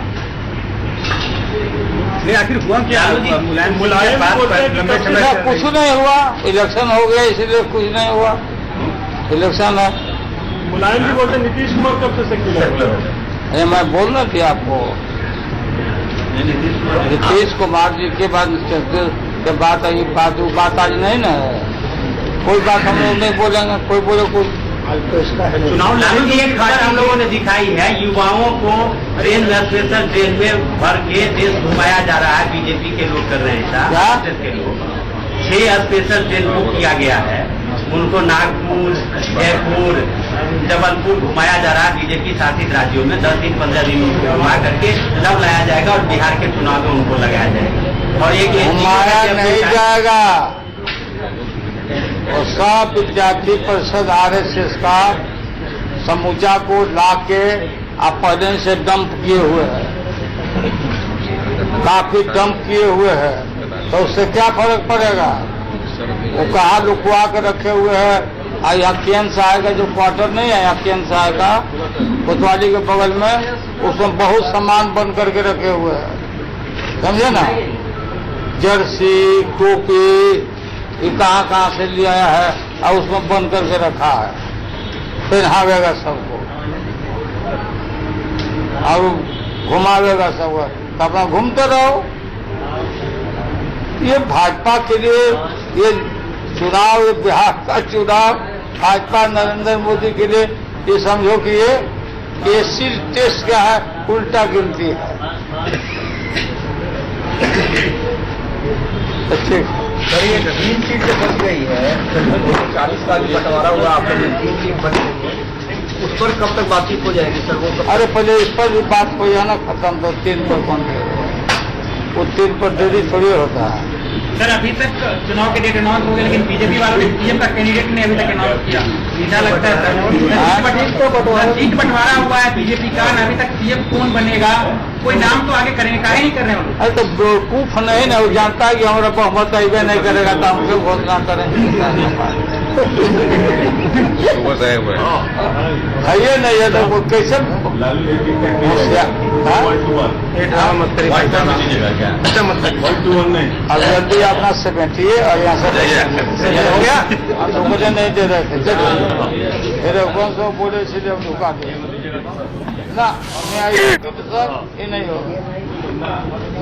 आखिर हुआ क्या? मुलायम कुछ नहीं हुआ, इलेक्शन हो गया इसलिए कुछ नहीं हुआ। इलेक्शन है। मुलायम जी बोलते नीतीश कुमार कब से सेक्युलर? ये मैं बोलना थी आपको, नीतीश कुमार जी के बाद के बात आज नहीं ना है। कोई बात हम लोग नहीं बोलेंगे, कोई बोले कोई चुनाव लालू की एक खास हम लोगों ने दिखाई है। युवाओं को ट्रेन में स्पेशल ट्रेन में भर के देश घुमाया जा रहा है। बीजेपी के लोग कर रहे हैं के लोग 6 स्पेशल ट्रेन बुक किया गया है। उनको नागपुर, जयपुर, जबलपुर घुमाया जा रहा है बीजेपी शासित राज्यों में। 10 दिन 15 दिन उनको घुमा करके तब लाया जाएगा और बिहार के चुनाव में उनको लगाया जाएगा। और एक घुमाया नहीं जाएगा, और सब विद्यार्थी परिषद RSS का समूचा को लाके आप पहले से डंप किए हुए हैं, काफी डंप किए हुए हैं, तो उससे क्या फर्क पड़ेगा? वो कहाँ लुकवा के रखे हुए हैं। यहाँ केंद्र सहायक का जो क्वार्टर नहीं है, यहाँ केंद्र सहायक का कोतवाली के बगल में, उसमें बहुत सामान बंद करके रखे हुए हैं, समझे ना। जर्सी, टोपी, ये कहाँ से ले आया है और उसमें बंद करके रखा है, पहनावेगा सबको और घुमावेगा सबको, तो अपना घूमते रहो। ये भाजपा के लिए ये चुनाव, ये बिहार का चुनाव भाजपा नरेंद्र मोदी के लिए ये समझो कि ये एसिड टेस्ट क्या है, उल्टा गिनती है। ठीक, 3 सीट जो बच गई है, 40 साल की बंटवारा हुआ, आपने 3 सीट बच गई है, उस पर कब तक बातचीत हो जाएगी सर? वो अरे पहले इस पर भी बात हो जाना खत्म, तो 3 पर कौन देगा? वो 3 पर देरी थोड़ी होता है। सर अभी तक चुनाव के डेट अनाउंस हो गए, लेकिन बीजेपी वालों ने सीएम का कैंडिडेट ने अभी तक अनाउंस किया। ऐसा लगता है सर सीट बंटवारा हुआ है बीजेपी का, अभी तक सीएम कौन बनेगा, कोई नाम तो आगे करेंगे, काहे नहीं कर रहे हैं? अरे तो बेवकूफ नहीं ना, वो जानता है कि हमारा बहुमत अबे नहीं करेगा तो हम क्यों घोषणा करें? खाइए नहीं है तो कैसे अब जल्दी अपना से बैठिए और यहाँ से हो गया। तो मुझे नहीं दे रहे थे फिर कौन सा बोले इसलिए हम रुका दिए ना। मैं आई ढुकिंग सर, ये नहीं होगा।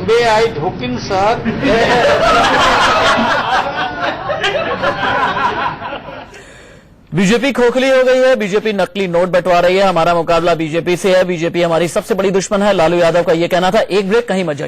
मैं आई ढुकिंग सर। बीजेपी खोखली हो गई है, बीजेपी नकली नोट बंटवा रही है। हमारा मुकाबला बीजेपी से है, बीजेपी हमारी सबसे बड़ी दुश्मन है, लालू यादव का यह कहना था। एक ब्रेक, कहीं मत जाइए।